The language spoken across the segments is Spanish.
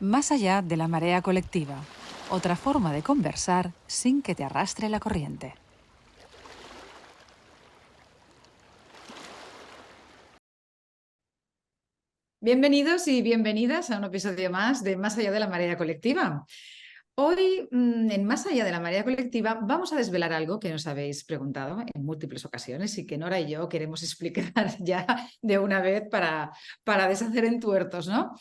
Más allá de la marea colectiva, otra forma de conversar sin que te arrastre la corriente. Bienvenidos y bienvenidas a un episodio más de Más allá de la marea colectiva. Hoy, en Más allá de la marea colectiva, vamos a desvelar algo que nos habéis preguntado en múltiples ocasiones y que Nora y yo queremos explicar ya de una vez para deshacer entuertos, ¿no?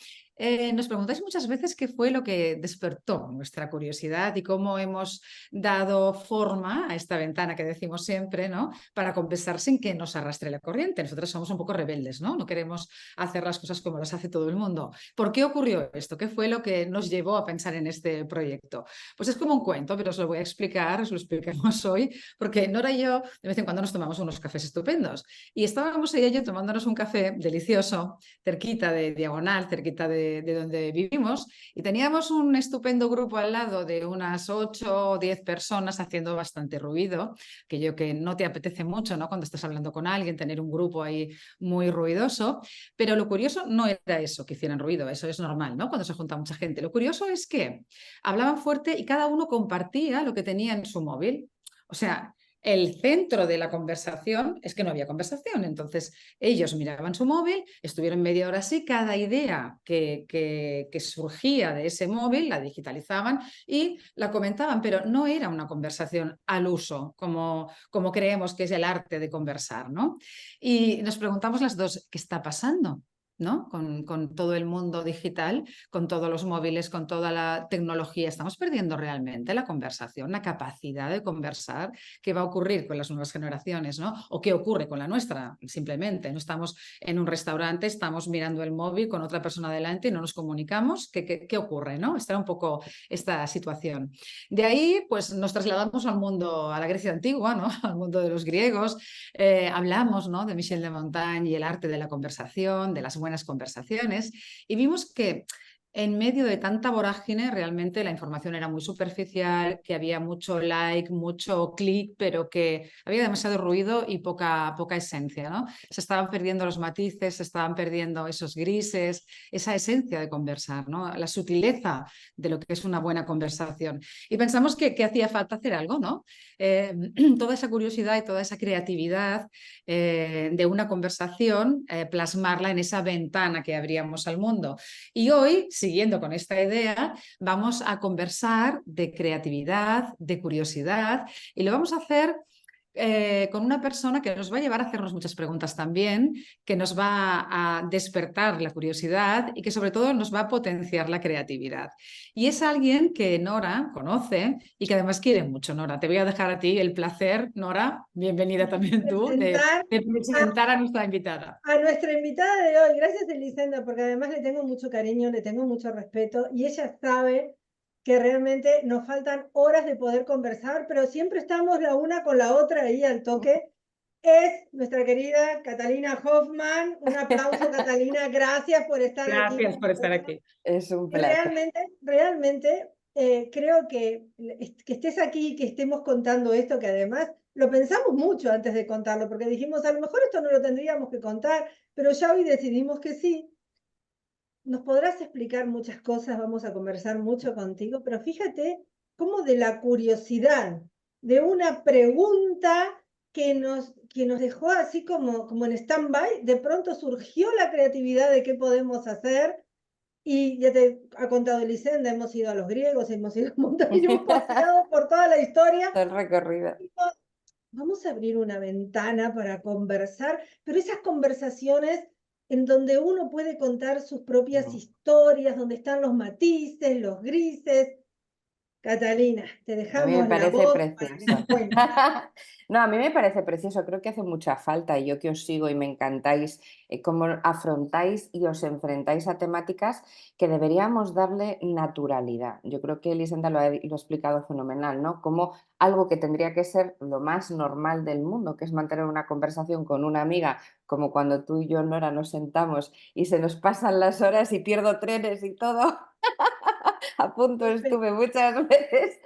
Nos preguntáis muchas veces qué fue lo que despertó nuestra curiosidad y cómo hemos dado forma a esta ventana que decimos siempre, ¿no? Para compensar sin que nos arrastre la corriente. Nosotros somos un poco rebeldes, ¿no? No queremos hacer las cosas como las hace todo el mundo. ¿Por qué ocurrió esto? ¿Qué fue lo que nos llevó a pensar en este proyecto? Pues es como un cuento, pero os lo voy a explicar, os lo explicamos hoy, porque Nora y yo de vez en cuando nos tomamos unos cafés estupendos. Y estábamos ella y yo tomándonos un café delicioso, cerquita de Diagonal, cerquita de donde vivimos, y teníamos un estupendo grupo al lado de unas 8 o 10 personas haciendo bastante ruido, que no te apetece mucho, ¿no? Cuando estás hablando con alguien, tener un grupo ahí muy ruidoso. Pero lo curioso no era eso, que hicieran ruido, eso es normal, ¿no? Cuando se junta mucha gente. Lo curioso es que hablaban fuerte y cada uno compartía lo que tenía en su móvil. O sea, el centro de la conversación es que no había conversación. Entonces, ellos miraban su móvil, estuvieron media hora así, cada idea que surgía de ese móvil la digitalizaban y la comentaban, pero no era una conversación al uso, como creemos que es el arte de conversar, ¿no? Y nos preguntamos las dos, ¿qué está pasando? ¿No? Con todo el mundo digital, con todos los móviles, con toda la tecnología, estamos perdiendo realmente la conversación, la capacidad de conversar. ¿Qué va a ocurrir con las nuevas generaciones, ¿no? O qué ocurre con la nuestra, simplemente. No estamos en un restaurante, estamos mirando el móvil con otra persona delante y no nos comunicamos. ¿Qué ocurre, ¿no? Está un poco esta situación. De ahí, pues nos trasladamos al mundo, a la Grecia antigua, ¿no? Al mundo de los griegos. Hablamos, ¿no? De Michel de Montaigne y el arte de la conversación, de las buenas conversaciones, y vimos que en medio de tanta vorágine realmente la información era muy superficial, que había mucho like, mucho clic, pero que había demasiado ruido y poca esencia, ¿no? Se estaban perdiendo los matices, se estaban perdiendo esos grises, esa esencia de conversar, ¿no? La sutileza de lo que es una buena conversación. Y pensamos que hacía falta hacer algo, ¿no? Eh, Toda esa curiosidad y toda esa creatividad de una conversación, plasmarla en esa ventana que abríamos al mundo. Y hoy, siguiendo con esta idea, vamos a conversar de creatividad, de curiosidad, y lo vamos a hacer con una persona que nos va a llevar a hacernos muchas preguntas también, que nos va a despertar la curiosidad y que sobre todo nos va a potenciar la creatividad. Y es alguien que Nora conoce y que además quiere mucho. Nora, te voy a dejar a ti el placer, Nora, bienvenida también tú, Presentar de a, presentar a nuestra invitada. a nuestra invitada de hoy. Gracias, Elisenda, porque además le tengo mucho cariño, le tengo mucho respeto y ella sabe que realmente nos faltan horas de poder conversar, pero siempre estamos la una con la otra ahí al toque. Es nuestra querida Catalina Hoffman. Un aplauso, Catalina. Gracias por estar aquí Gracias con por estar nosotros. aquí. Es un Y placer. realmente creo que estés aquí, que estemos contando esto, que además lo pensamos mucho antes de contarlo, porque dijimos, a lo mejor esto no lo tendríamos que contar, pero ya hoy decidimos que sí. Nos podrás explicar muchas cosas, vamos a conversar mucho contigo, pero fíjate cómo de la curiosidad, de una pregunta que nos dejó así como en stand-by, de pronto surgió la creatividad de qué podemos hacer. Y ya te ha contado Elisenda, hemos ido a los griegos, hemos ido a un montón y hemos paseado por toda la historia. Todo el recorrido. Dijimos, vamos a abrir una ventana para conversar, pero esas conversaciones en donde uno puede contar sus propias historias, donde están los matices, los grises. Catalina, te A mí me dejamos la parece voz para que nos precioso. cuentes. No, a mí me parece precioso, creo que hace mucha falta y yo que os sigo y me encantáis cómo afrontáis y os enfrentáis a temáticas que deberíamos darle naturalidad. Yo creo que Elisenda lo ha explicado fenomenal, ¿no? Como algo que tendría que ser lo más normal del mundo, que es mantener una conversación con una amiga, como cuando tú y yo, Nora, nos sentamos y se nos pasan las horas y pierdo trenes y todo. A punto estuve muchas veces,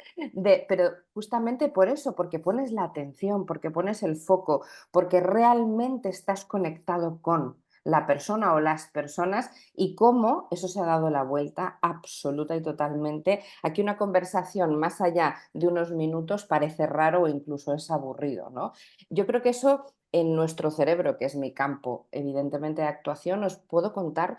pero justamente por eso, porque pones la atención, porque pones el foco, porque realmente estás conectado con. la persona o las personas y cómo eso se ha dado la vuelta absoluta y totalmente. Aquí una conversación más allá de unos minutos parece raro o incluso es aburrido, ¿no? Yo creo que eso en nuestro cerebro, que es mi campo evidentemente de actuación, os puedo contar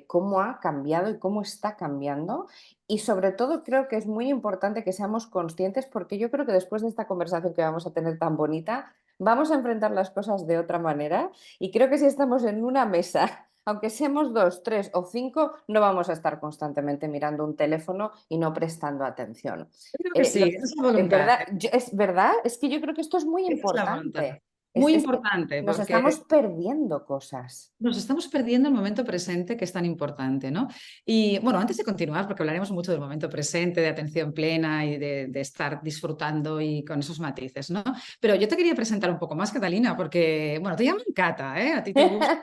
cómo ha cambiado y cómo está cambiando. Y sobre todo creo que es muy importante que seamos conscientes porque yo creo que después de esta conversación que vamos a tener tan bonita, vamos a enfrentar las cosas de otra manera y creo que si estamos en una mesa, aunque seamos 2, 3 o 5, no vamos a estar constantemente mirando un teléfono y no prestando atención. Creo que sí, esa es la En voluntad. verdad, es verdad, es que yo creo que esto es muy Esa es la voluntad. importante. Muy Es que importante, nos porque estamos perdiendo cosas. nos estamos perdiendo el momento presente, que es tan importante, ¿no? Y bueno, antes de continuar, porque hablaremos mucho del momento presente, de atención plena y de estar disfrutando y con esos matices, ¿no? Pero yo te quería presentar un poco más, Catalina, porque, bueno, te llaman Cata, ¿eh? A ti te gusta.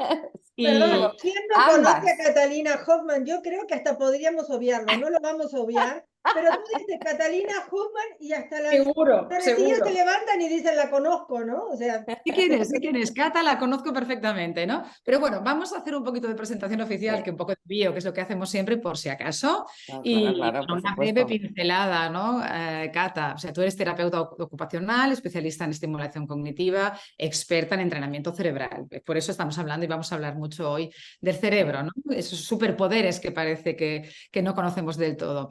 Perdón, Y ¿quién no conoce a Ambas. Catalina Hoffman? Yo creo que hasta podríamos obviarlo, no lo vamos a obviar, pero tú dices Catalina Hoffman y hasta las seguro, florecillas se seguro. levantan y dicen la conozco, ¿no? O sea, ¿Y quién es? ¿Y quién es? Cata la conozco perfectamente, ¿no? Pero bueno, vamos a hacer un poquito de presentación oficial, que un poco de bio, que es lo que hacemos siempre por si acaso. No, claro, Y claro, por bueno, una breve supuesto. pincelada, ¿no? Cata, o sea, tú eres terapeuta ocupacional, especialista en estimulación cognitiva, experta en entrenamiento cerebral. Por eso estamos hablando y vamos a hablar mucho hoy del cerebro, ¿no? Esos superpoderes que parece que no conocemos del todo.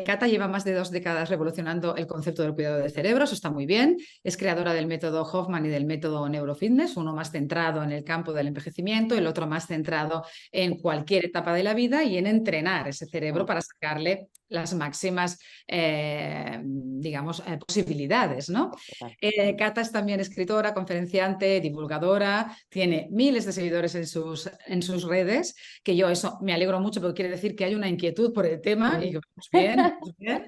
Cata lleva más de 2 décadas revolucionando el concepto del cuidado del cerebro, eso está muy bien. Es creadora del método Hoffman y del método Neurofitness, uno más centrado en el campo del envejecimiento, el otro más centrado en cualquier etapa de la vida y en entrenar ese cerebro para sacarle las máximas, digamos, posibilidades, ¿no? Total. Cata es también escritora, conferenciante, divulgadora, tiene miles de seguidores en sus redes, que yo eso me alegro mucho porque quiere decir que hay una inquietud por el tema y que vamos bien, vamos bien.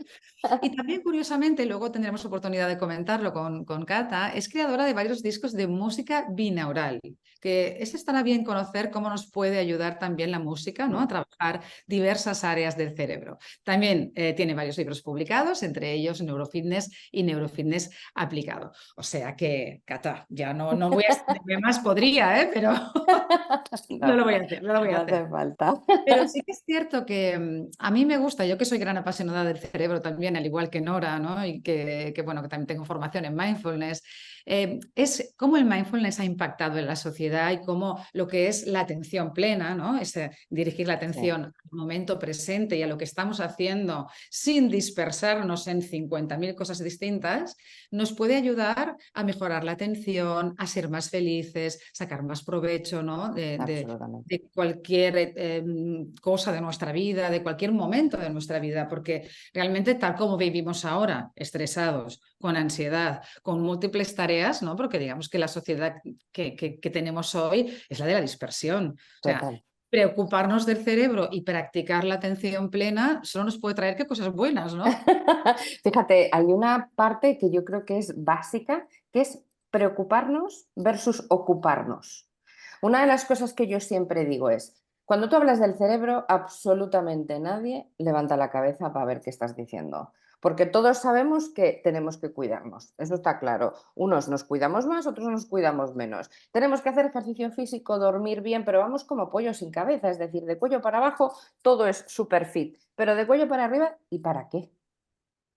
Y también, curiosamente, luego tendremos oportunidad de comentarlo con Cata, es creadora de varios discos de música binaural, que ese estará bien conocer cómo nos puede ayudar también la música, ¿no? A trabajar diversas áreas del cerebro. También tiene varios libros publicados, entre ellos Neurofitness y Neurofitness aplicado. O sea que, Cata, ya no voy a extenderme más, podría, Pero no No, lo voy a hacer, no lo voy a no hacer. hace falta. Pero sí que es cierto que a mí me gusta, yo que soy gran apasionada del cerebro también, al igual que Nora, ¿no? Y bueno, que también tengo formación en mindfulness, es cómo el mindfulness ha impactado en la sociedad y cómo lo que es la atención plena, ¿no? Es dirigir la Sí, atención al momento presente y a lo que estamos haciendo sin dispersarnos en 50.000 cosas distintas, nos puede ayudar a mejorar la atención, a ser más felices, sacar más provecho, ¿no? absolutamente. De cualquier cosa de nuestra vida, de cualquier momento de nuestra vida, porque realmente tal como vivimos ahora, estresados, con ansiedad, con múltiples tareas, ¿no? Porque digamos que la sociedad que tenemos hoy es la de la dispersión. O sea, Total. preocuparnos del cerebro y practicar la atención plena solo nos puede traer que cosas buenas, ¿no? Fíjate, hay una parte que yo creo que es básica, que es preocuparnos versus ocuparnos. Una de las cosas que yo siempre digo es, cuando tú hablas del cerebro, absolutamente nadie levanta la cabeza para ver qué estás diciendo, porque todos sabemos que tenemos que cuidarnos, eso está claro. Unos nos cuidamos más, otros nos cuidamos menos. Tenemos que hacer ejercicio físico, dormir bien, pero vamos como pollo sin cabeza, es decir, de cuello para abajo todo es super fit, pero de cuello para arriba, ¿y para qué?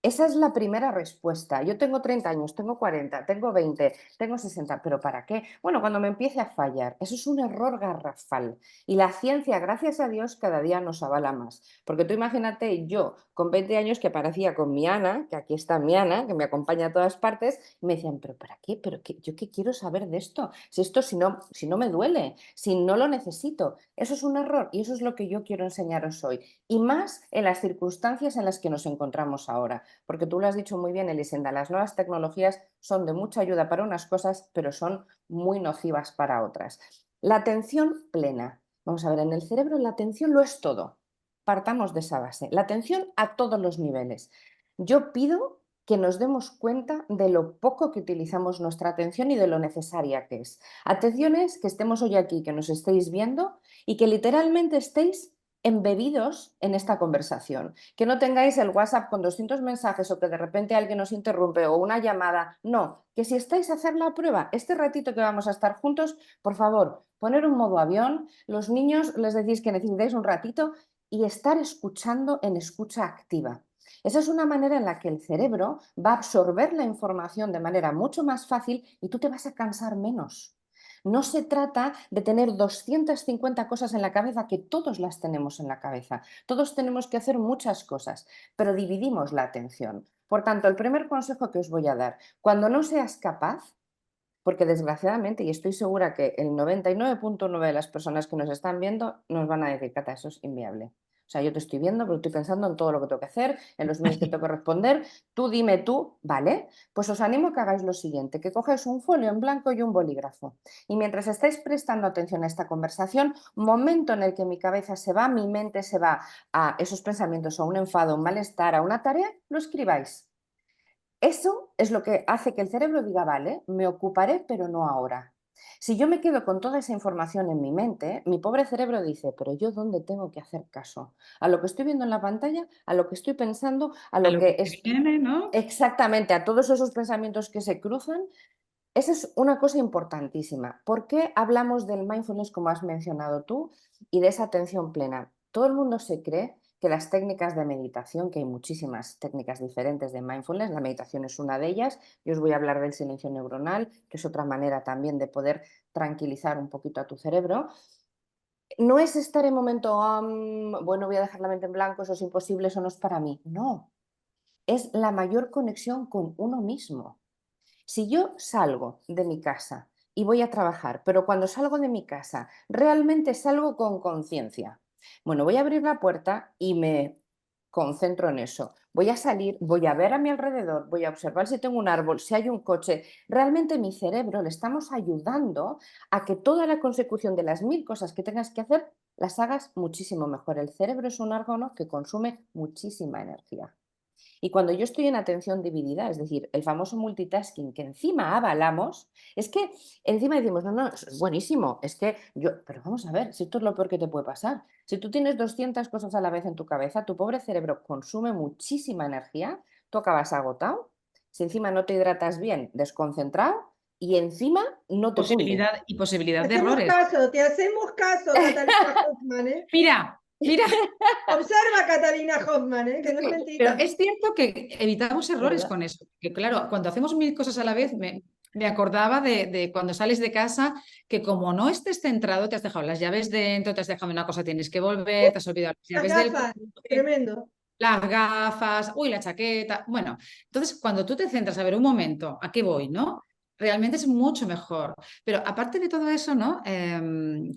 Esa es la primera respuesta. Yo tengo 30 años, tengo 40, tengo 20, tengo 60, ¿pero para qué? Bueno, cuando me empiece a fallar, eso es un error garrafal. Y la ciencia, gracias a Dios, cada día nos avala más. Porque tú imagínate yo con 20 años que parecía con mi Ana, que aquí está mi Ana, que me acompaña a todas partes, y me decían, ¿pero para qué? ¿Pero qué? ¿Yo qué quiero saber de esto? Si esto si no me duele, si no lo necesito. Eso es un error y eso es lo que yo quiero enseñaros hoy. Y más en las circunstancias en las que nos encontramos ahora. Porque tú lo has dicho muy bien, Elisenda, las nuevas tecnologías son de mucha ayuda para unas cosas, pero son muy nocivas para otras. La atención plena. Vamos a ver, en el cerebro la atención lo es todo. Partamos de esa base. La atención a todos los niveles. Yo pido que nos demos cuenta de lo poco que utilizamos nuestra atención y de lo necesaria que es. Atención es que estemos hoy aquí, que nos estéis viendo y que literalmente estéis embebidos en esta conversación, que no tengáis el WhatsApp con 200 mensajes o que de repente alguien os interrumpe o una llamada, no, que si estáis a hacer la prueba, este ratito que vamos a estar juntos, por favor, poner un modo avión, los niños les decís que necesitáis un ratito y estar escuchando en escucha activa. Esa es una manera en la que el cerebro va a absorber la información de manera mucho más fácil y tú te vas a cansar menos. No se trata de tener 250 cosas en la cabeza, que todos las tenemos en la cabeza. Todos tenemos que hacer muchas cosas, pero dividimos la atención. Por tanto, el primer consejo que os voy a dar, cuando no seas capaz, porque desgraciadamente, y estoy segura que el 99,9 de las personas que nos están viendo nos van a decir, Cata, eso es inviable. O sea, yo te estoy viendo, pero estoy pensando en todo lo que tengo que hacer, en los mails que tengo que responder. Tú dime tú, ¿vale? Pues os animo a que hagáis lo siguiente, que cogáis un folio en blanco y un bolígrafo. Y mientras estáis prestando atención a esta conversación, momento en el que mi cabeza se va, mi mente se va a esos pensamientos, a un enfado, un malestar, a una tarea, lo escribáis. Eso es lo que hace que el cerebro diga, vale, me ocuparé, pero no ahora. Si yo me quedo con toda esa información en mi mente, mi pobre cerebro dice, pero yo ¿dónde tengo que hacer caso? ¿A lo que estoy viendo en la pantalla? ¿A lo que estoy pensando? ¿A A lo lo que que es viene, ¿no? exactamente, a todos esos pensamientos que se cruzan? Esa es una cosa importantísima. ¿Por qué hablamos del mindfulness, como has mencionado tú, y de esa atención plena? Todo el mundo se cree que las técnicas de meditación, que hay muchísimas técnicas diferentes de mindfulness, la meditación es una de ellas, yo os voy a hablar del silencio neuronal, que es otra manera también de poder tranquilizar un poquito a tu cerebro. No es estar en momento, bueno, voy a dejar la mente en blanco, eso es imposible, eso no es para mí. No, es la mayor conexión con uno mismo. Si yo salgo de mi casa y voy a trabajar, pero cuando salgo de mi casa realmente salgo con conciencia, bueno, voy a abrir la puerta y me concentro en eso. Voy a salir, voy a ver a mi alrededor, voy a observar si tengo un árbol, si hay un coche. Realmente mi cerebro le estamos ayudando a que toda la consecución de las 1000 cosas que tengas que hacer las hagas muchísimo mejor. El cerebro es un órgano que consume muchísima energía. Y cuando yo estoy en atención dividida, es decir, el famoso multitasking que encima avalamos, es que encima decimos, no, no, eso es buenísimo, es que yo, pero vamos a ver, si esto es lo peor que te puede pasar. Si tú tienes 200 cosas a la vez en tu cabeza, tu pobre cerebro consume muchísima energía, tú acabas agotado, si encima no te hidratas bien, desconcentrado y encima no te cunde. Posibilidad de errores. Te hacemos caso, Catalina Hoffman, ¿eh? Mira, mira, Observa a Catalina Hoffman, ¿eh? Que no es pero mentira. es cierto que evitamos errores ¿Verdad? con eso. Que claro, cuando hacemos 1000 cosas a la vez, me acordaba de cuando sales de casa, que como no estés centrado, te has dejado las llaves dentro, te has dejado una cosa, tienes que volver, te has olvidado las Las llaves del gafas, coche, tremendo. las gafas, uy, la chaqueta. Bueno, entonces cuando tú te centras a ver un momento, ¿a qué voy, no? Realmente es mucho mejor. Pero aparte de todo eso, ¿no?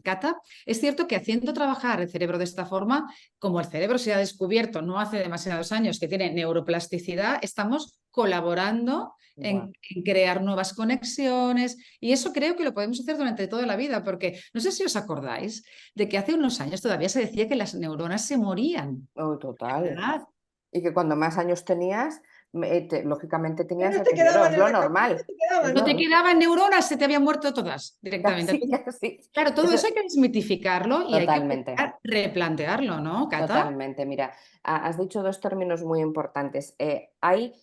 Cata, es cierto que haciendo trabajar el cerebro de esta forma, como el cerebro se ha descubierto no hace demasiados años que tiene neuroplasticidad, estamos colaborando Guau. en crear nuevas conexiones y eso creo que lo podemos hacer durante toda la vida, porque no sé si os acordáis de que hace unos años todavía se decía que las neuronas se morían. Oh, total. ¿Verdad? Y que cuando más años tenías, lógicamente tenías Menos te deterioro, quedaban es en lo la cabeza, normal. te quedaban, Es No te ¿no? quedaban neuronas, se te habían muerto todas directamente. Casi, Entonces, casi. claro, todo Eso, eso hay que desmitificarlo y hay que totalmente. replantearlo, ¿no, Cata? Totalmente. Mira, has dicho dos términos muy importantes. Hay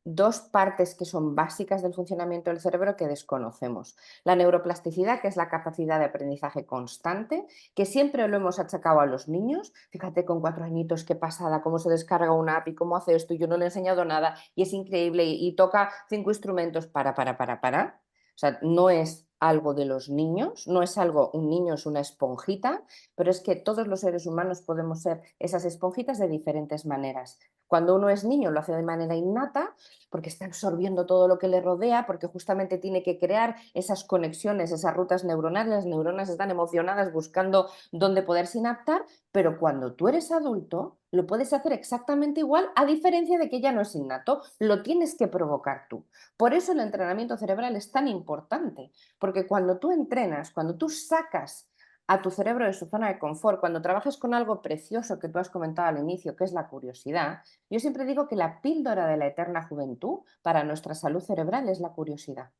dos partes que son básicas del funcionamiento del cerebro que desconocemos. La neuroplasticidad, que es la capacidad de aprendizaje constante, que siempre lo hemos achacado a los niños. Fíjate con 4 añitos qué pasada, cómo se descarga una app y cómo hace esto, y yo no le he enseñado nada y es increíble y toca 5 instrumentos para. O sea, no es algo de los niños, no es algo, un niño es una esponjita, pero es que todos los seres humanos podemos ser esas esponjitas de diferentes maneras. Cuando uno es niño lo hace de manera innata, porque está absorbiendo todo lo que le rodea, porque justamente tiene que crear esas conexiones, esas rutas neuronales, las neuronas están emocionadas buscando dónde poder sinaptar, pero cuando tú eres adulto lo puedes hacer exactamente igual, a diferencia de que ya no es innato, lo tienes que provocar tú. Por eso el entrenamiento cerebral es tan importante, porque cuando tú entrenas, cuando tú sacas a tu cerebro de su zona de confort, cuando trabajas con algo precioso que tú has comentado al inicio, que es la curiosidad, yo siempre digo que la píldora de la eterna juventud para nuestra salud cerebral es la curiosidad.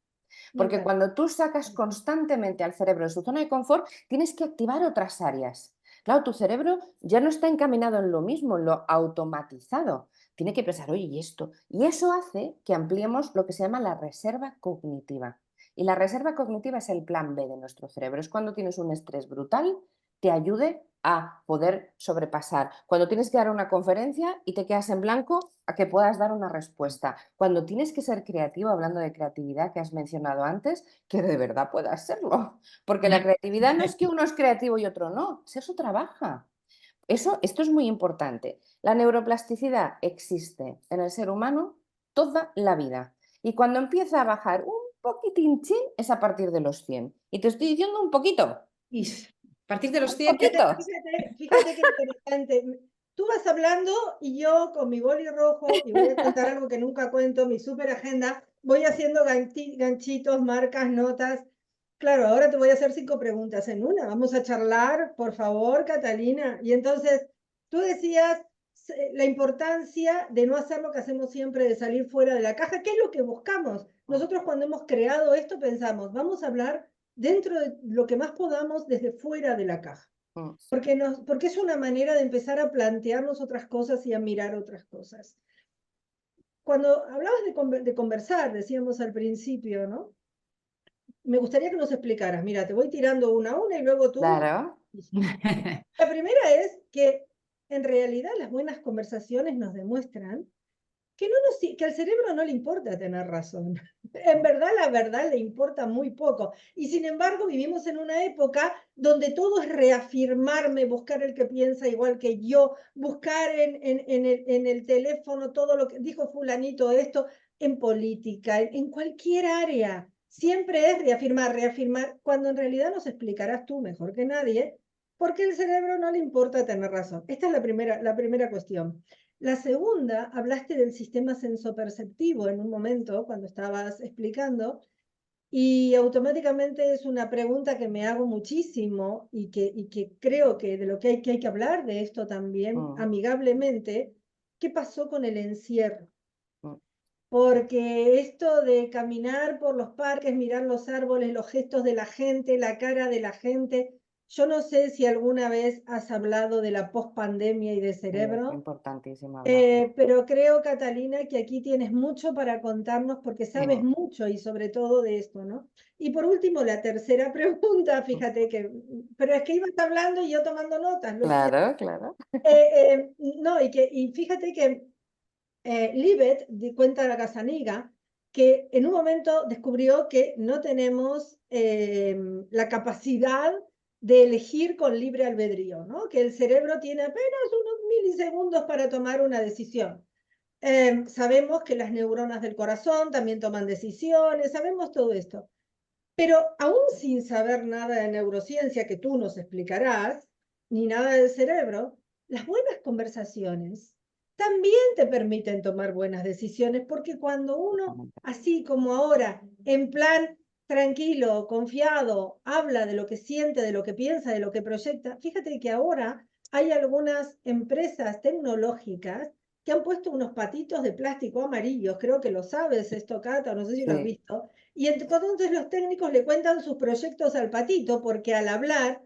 Me Porque encanta. cuando tú sacas constantemente al cerebro de su zona de confort, tienes que activar otras áreas. Claro, tu cerebro ya no está encaminado en lo mismo, en lo automatizado. Tiene que pensar, oye, ¿y esto? Y eso hace que ampliemos lo que se llama la reserva cognitiva. Y la reserva cognitiva es el plan B de nuestro cerebro. Es cuando tienes un estrés brutal, te ayude a poder sobrepasar. Cuando tienes que dar una conferencia y te quedas en blanco, a que puedas dar una respuesta. Cuando tienes que ser creativo, hablando de creatividad que has mencionado antes, que de verdad puedas serlo. Porque la creatividad no es que uno es creativo y otro no, eso trabaja. Esto es muy importante. La neuroplasticidad existe en el ser humano toda la vida. Y cuando empieza a bajar un poquitín es a partir de los 100. Y te estoy diciendo un poquito. Y a partir de los Un 100... poquito. Fíjate qué interesante. Tú vas hablando y yo con mi boli rojo, y voy a contar algo que nunca cuento, mi super agenda, voy haciendo ganchitos, marcas, notas. Claro, ahora te voy a hacer 5 preguntas en una. Vamos a charlar, por favor, Catalina. Y entonces, tú decías la importancia de no hacer lo que hacemos siempre, de salir fuera de la caja. ¿Qué es lo que buscamos? Nosotros cuando hemos creado esto pensamos, vamos a hablar dentro de lo que más podamos desde fuera de la caja. Porque es una manera de empezar a plantearnos otras cosas y a mirar otras cosas. Cuando hablabas de conversar, decíamos al principio, ¿no? Me gustaría que nos explicaras. Mira, te voy tirando una a una y luego tú. Claro. La primera es que en realidad las buenas conversaciones nos demuestran que al cerebro no le importa tener razón. En verdad, la verdad le importa muy poco. Y sin embargo, vivimos en una época donde todo es reafirmarme, buscar el que piensa igual que yo, buscar en el teléfono todo lo que dijo fulanito esto, en política, en cualquier área. Siempre es reafirmar, reafirmar, cuando en realidad nos explicarás tú mejor que nadie, porque el cerebro no le importa tener razón. Esta es la primera cuestión. La segunda, hablaste del sistema sensoperceptivo en un momento cuando estabas explicando, y automáticamente es una pregunta que me hago muchísimo y que creo que de lo que hay que hablar de esto también amigablemente. ¿Qué pasó con el encierro? Porque esto de caminar por los parques, mirar los árboles, los gestos de la gente, la cara de la gente, yo no sé si alguna vez has hablado de la pospandemia y de Es cerebro. importantísimo hablar. Pero creo, Catalina, que aquí tienes mucho para contarnos porque sabes mucho y sobre todo de esto, ¿no? Y por último, la tercera pregunta, fíjate que, pero es que ibas hablando y yo tomando notas, lo siento. Claro, claro. No, y fíjate que Libet cuenta a la Casaniga que en un momento descubrió que no tenemos la capacidad de elegir con libre albedrío, ¿no? Que el cerebro tiene apenas unos milisegundos para tomar una decisión. Sabemos que las neuronas del corazón también toman decisiones, sabemos todo esto. Pero aún sin saber nada de neurociencia, que tú nos explicarás, ni nada del cerebro, las buenas conversaciones también te permiten tomar buenas decisiones, porque cuando uno, así como ahora, en plan tranquilo, confiado, habla de lo que siente, de lo que piensa, de lo que proyecta, fíjate que ahora hay algunas empresas tecnológicas que han puesto unos patitos de plástico amarillos, creo que lo sabes esto, Cata, no sé si lo has visto, y entonces los técnicos le cuentan sus proyectos al patito, porque al hablar,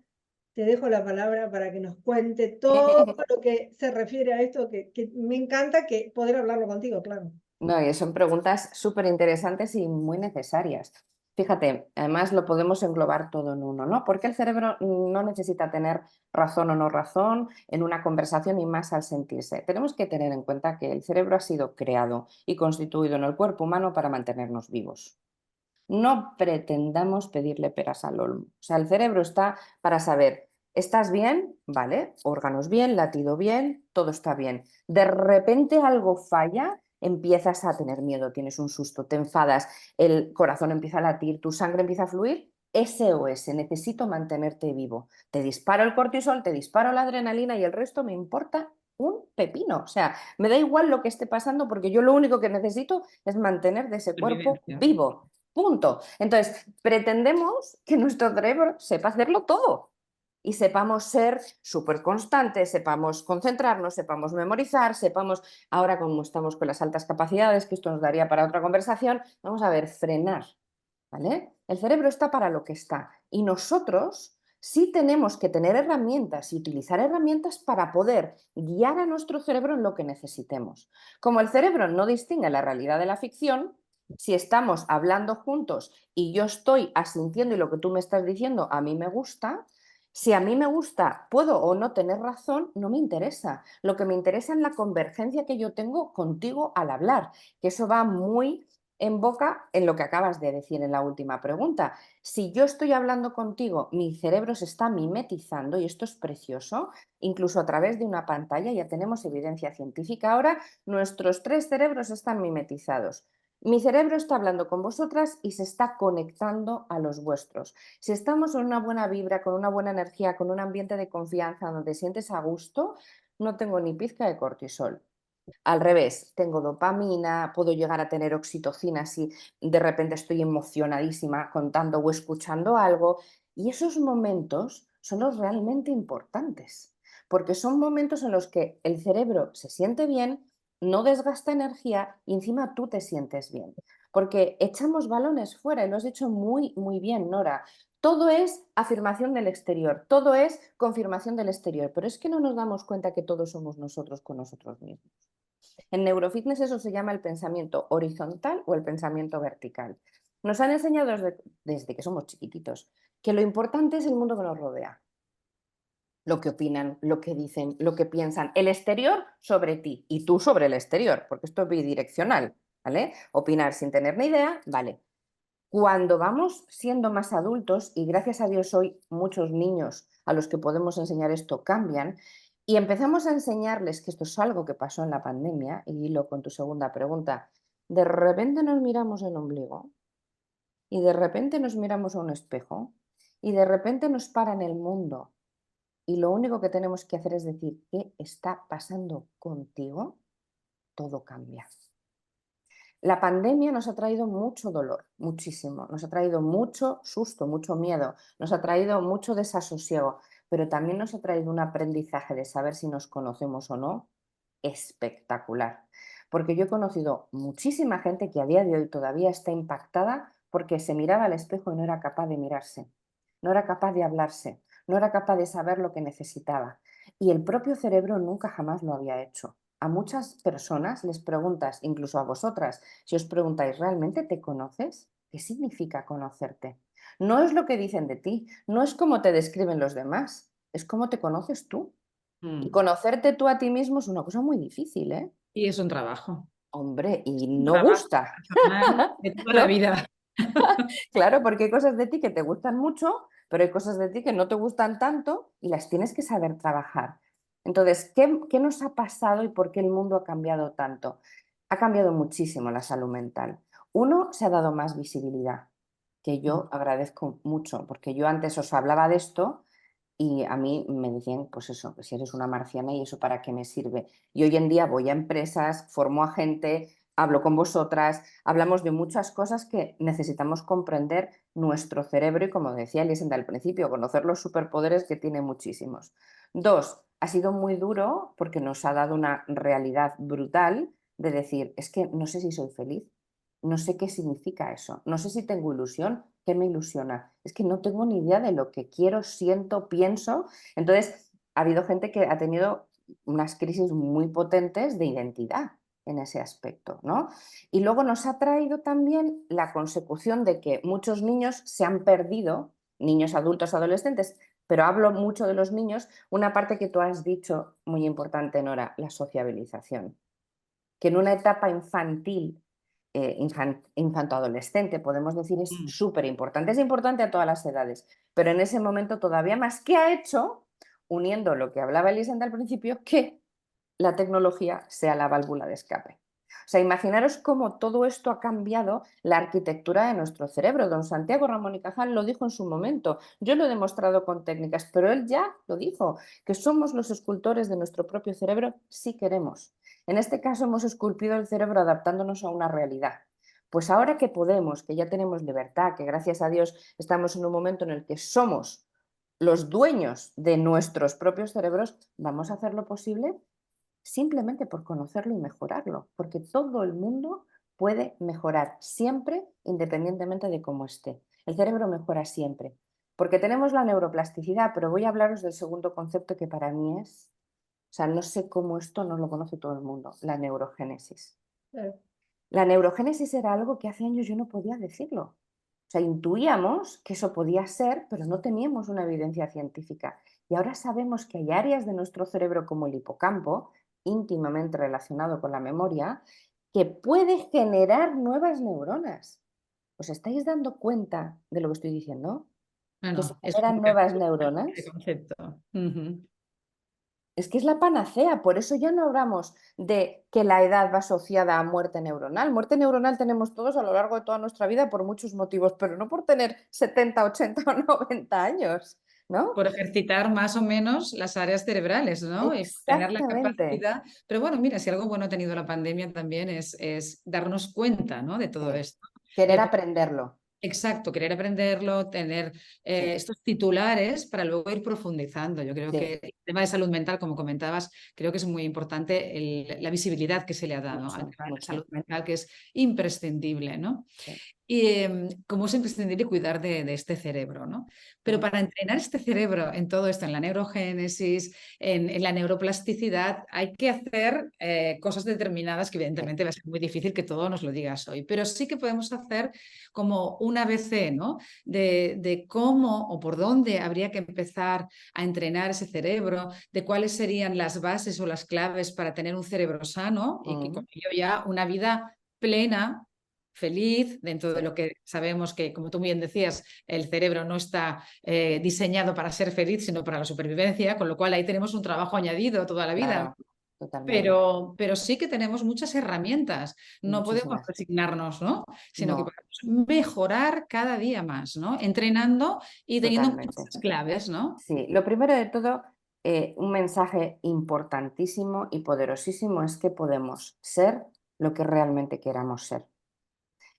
te dejo la palabra para que nos cuente todo lo que se refiere a esto, que me encanta que poder hablarlo contigo, claro. No, y son preguntas súper interesantes y muy necesarias. Fíjate, además lo podemos englobar todo en uno, ¿no? Porque el cerebro no necesita tener razón o no razón en una conversación y más al sentirse. Tenemos que tener en cuenta que el cerebro ha sido creado y constituido en el cuerpo humano para mantenernos vivos. No pretendamos pedirle peras al olmo. O sea, el cerebro está para saber, ¿estás bien? Vale, órganos bien, latido bien, todo está bien. De repente algo falla, empiezas a tener miedo, tienes un susto, te enfadas, el corazón empieza a latir, tu sangre empieza a fluir. SOS, necesito mantenerte vivo. Te disparo el cortisol, te disparo la adrenalina y el resto me importa un pepino. O sea, me da igual lo que esté pasando porque yo lo único que necesito es mantener de ese cuerpo vivo. Punto. Entonces, pretendemos que nuestro cerebro sepa hacerlo todo y sepamos ser súper constantes, sepamos concentrarnos, sepamos memorizar, sepamos, ahora como estamos con las altas capacidades, que esto nos daría para otra conversación, vamos a ver, frenar, ¿vale? El cerebro está para lo que está y nosotros Sí tenemos que tener herramientas y utilizar herramientas para poder guiar a nuestro cerebro en lo que necesitemos. Como el cerebro no distingue la realidad de la ficción, si estamos hablando juntos y yo estoy asintiendo y lo que tú me estás diciendo a mí me gusta, si a mí me gusta, puedo o no tener razón, no me interesa. Lo que me interesa es la convergencia que yo tengo contigo al hablar, que eso va muy en boca en lo que acabas de decir en la última pregunta. Si yo estoy hablando contigo, mi cerebro se está mimetizando y esto es precioso, incluso a través de una pantalla, ya tenemos evidencia científica ahora, nuestros 3 cerebros están mimetizados. Mi cerebro está hablando con vosotras y se está conectando a los vuestros. Si estamos en una buena vibra, con una buena energía, con un ambiente de confianza donde te sientes a gusto, no tengo ni pizca de cortisol. Al revés, tengo dopamina, puedo llegar a tener oxitocina si de repente estoy emocionadísima contando o escuchando algo. Y esos momentos son los realmente importantes, porque son momentos en los que el cerebro se siente bien, no desgasta energía y encima tú te sientes bien. Porque echamos balones fuera y lo has dicho muy, muy bien, Nora. Todo es afirmación del exterior, todo es confirmación del exterior, pero es que no nos damos cuenta que todos somos nosotros con nosotros mismos. En neurofitness eso se llama el pensamiento horizontal o el pensamiento vertical. Nos han enseñado desde que somos chiquititos que lo importante es el mundo que nos rodea, lo que opinan, lo que dicen, lo que piensan, el exterior sobre ti y tú sobre el exterior, porque esto es bidireccional, ¿vale? Opinar sin tener ni idea, vale. Cuando vamos siendo más adultos, y gracias a Dios hoy muchos niños a los que podemos enseñar esto cambian, y empezamos a enseñarles que esto es algo que pasó en la pandemia, y hilo con tu segunda pregunta, de repente nos miramos el ombligo y de repente nos miramos a un espejo y de repente nos para en el mundo y lo único que tenemos que hacer es decir, ¿qué está pasando contigo? Todo cambia. La pandemia nos ha traído mucho dolor, muchísimo. Nos ha traído mucho susto, mucho miedo, nos ha traído mucho desasosiego, pero también nos ha traído un aprendizaje de saber si nos conocemos o no espectacular. Porque yo he conocido muchísima gente que a día de hoy todavía está impactada porque se miraba al espejo y no era capaz de mirarse, no era capaz de hablarse, no era capaz de saber lo que necesitaba. Y el propio cerebro nunca jamás lo había hecho. A muchas personas les preguntas, incluso a vosotras, si os preguntáis, ¿realmente te conoces? ¿Qué significa conocerte? No es lo que dicen de ti, no es cómo te describen los demás, es cómo te conoces tú. Y conocerte tú a ti mismo es una cosa muy difícil, ¿eh? Y es un trabajo. Hombre, y Un no trabajo gusta, personal de toda la ¿no? vida. Claro, porque hay cosas de ti que te gustan mucho, pero hay cosas de ti que no te gustan tanto y las tienes que saber trabajar. Entonces, ¿qué nos ha pasado y por qué el mundo ha cambiado tanto? Ha cambiado muchísimo la salud mental. Uno, se ha dado más visibilidad, que yo agradezco mucho, porque yo antes os hablaba de esto y a mí me decían, pues eso, que si eres una marciana y eso para qué me sirve. Y hoy en día voy a empresas, formo a gente, hablo con vosotras, hablamos de muchas cosas que necesitamos comprender nuestro cerebro y, como decía Elisenda al principio, conocer los superpoderes que tiene muchísimos. Dos, ha sido muy duro porque nos ha dado una realidad brutal de decir, es que no sé si soy feliz, no sé qué significa eso, no sé si tengo ilusión, ¿qué me ilusiona? Es que no tengo ni idea de lo que quiero, siento, pienso. Entonces, ha habido gente que ha tenido unas crisis muy potentes de identidad en ese aspecto, ¿no? Y luego nos ha traído también la consecución de que muchos niños se han perdido, niños, adultos, adolescentes, pero hablo mucho de los niños, una parte que tú has dicho muy importante, Nora, la sociabilización. Que en una etapa infantil, infanto-adolescente, podemos decir, es súper importante. Es importante a todas las edades, pero en ese momento todavía más. ¿Qué ha hecho? Uniendo lo que hablaba Elisenda al principio, que la tecnología sea la válvula de escape. O sea, imaginaros cómo todo esto ha cambiado la arquitectura de nuestro cerebro. Don Santiago Ramón y Cajal lo dijo en su momento. Yo lo he demostrado con técnicas, pero él ya lo dijo, que somos los escultores de nuestro propio cerebro si queremos. En este caso hemos esculpido el cerebro adaptándonos a una realidad. Pues ahora que podemos, que ya tenemos libertad, que gracias a Dios estamos en un momento en el que somos los dueños de nuestros propios cerebros, vamos a hacer lo posible simplemente por conocerlo y mejorarlo, porque todo el mundo puede mejorar siempre, independientemente de cómo esté. El cerebro mejora siempre. Porque tenemos la neuroplasticidad, pero voy a hablaros del segundo concepto que para mí es, o sea, no sé cómo esto no lo conoce todo el mundo, la neurogénesis. La neurogénesis era algo que hace años yo no podía decirlo. O sea, intuíamos que eso podía ser, pero no teníamos una evidencia científica. Y ahora sabemos que hay áreas de nuestro cerebro como el hipocampo, íntimamente relacionado con la memoria, que puede generar nuevas neuronas. ¿Os estáis dando cuenta de lo que estoy diciendo? Que se Bueno, es generan muy nuevas creativo neuronas. este concepto. Ujú. Es que es la panacea, por eso ya no hablamos de que la edad va asociada a muerte neuronal. Muerte neuronal tenemos todos a lo largo de toda nuestra vida por muchos motivos, pero no por tener 70, 80 o 90 años, ¿no? Por ejercitar más o menos las áreas cerebrales, ¿no? Y por tener la Exactamente. capacidad. Pero bueno, mira, si algo bueno ha tenido la pandemia también es darnos cuenta, ¿no? De todo Sí. esto. Querer Porque aprenderlo. exacto, querer aprenderlo, tener Sí, estos titulares para luego ir profundizando. Yo creo sí, que el tema de salud mental, como comentabas, creo que es muy importante la visibilidad que se le ha dado al mucho, tema de la salud mucho. mental, que es imprescindible, ¿no? Sí. Y cómo es imprescindible cuidar de este cerebro, ¿no? Pero Mm. para entrenar este cerebro en todo esto, en la neurogénesis, en la neuroplasticidad, hay que hacer cosas determinadas que Sí. evidentemente va a ser muy difícil que todo nos lo digas hoy, pero sí que podemos hacer como un ABC, ¿no? De cómo o por dónde habría que empezar a entrenar ese cerebro, de cuáles serían las bases o las claves para tener un cerebro sano y que con ello ya una vida plena, feliz, dentro de Sí, lo que sabemos que, como tú bien decías, el cerebro no está diseñado para ser feliz, sino para la supervivencia, con lo cual ahí tenemos un trabajo añadido toda la vida, ¿no? claro, totalmente. Pero sí que tenemos muchas herramientas, no podemos Muchísimas, resignarnos, ¿no? Sino que no, podemos mejorar cada día más, ¿no? Entrenando y teniendo en cuenta totalmente. esas claves, ¿no? Sí, lo primero de todo, un mensaje importantísimo y poderosísimo es que podemos ser lo que realmente queramos ser,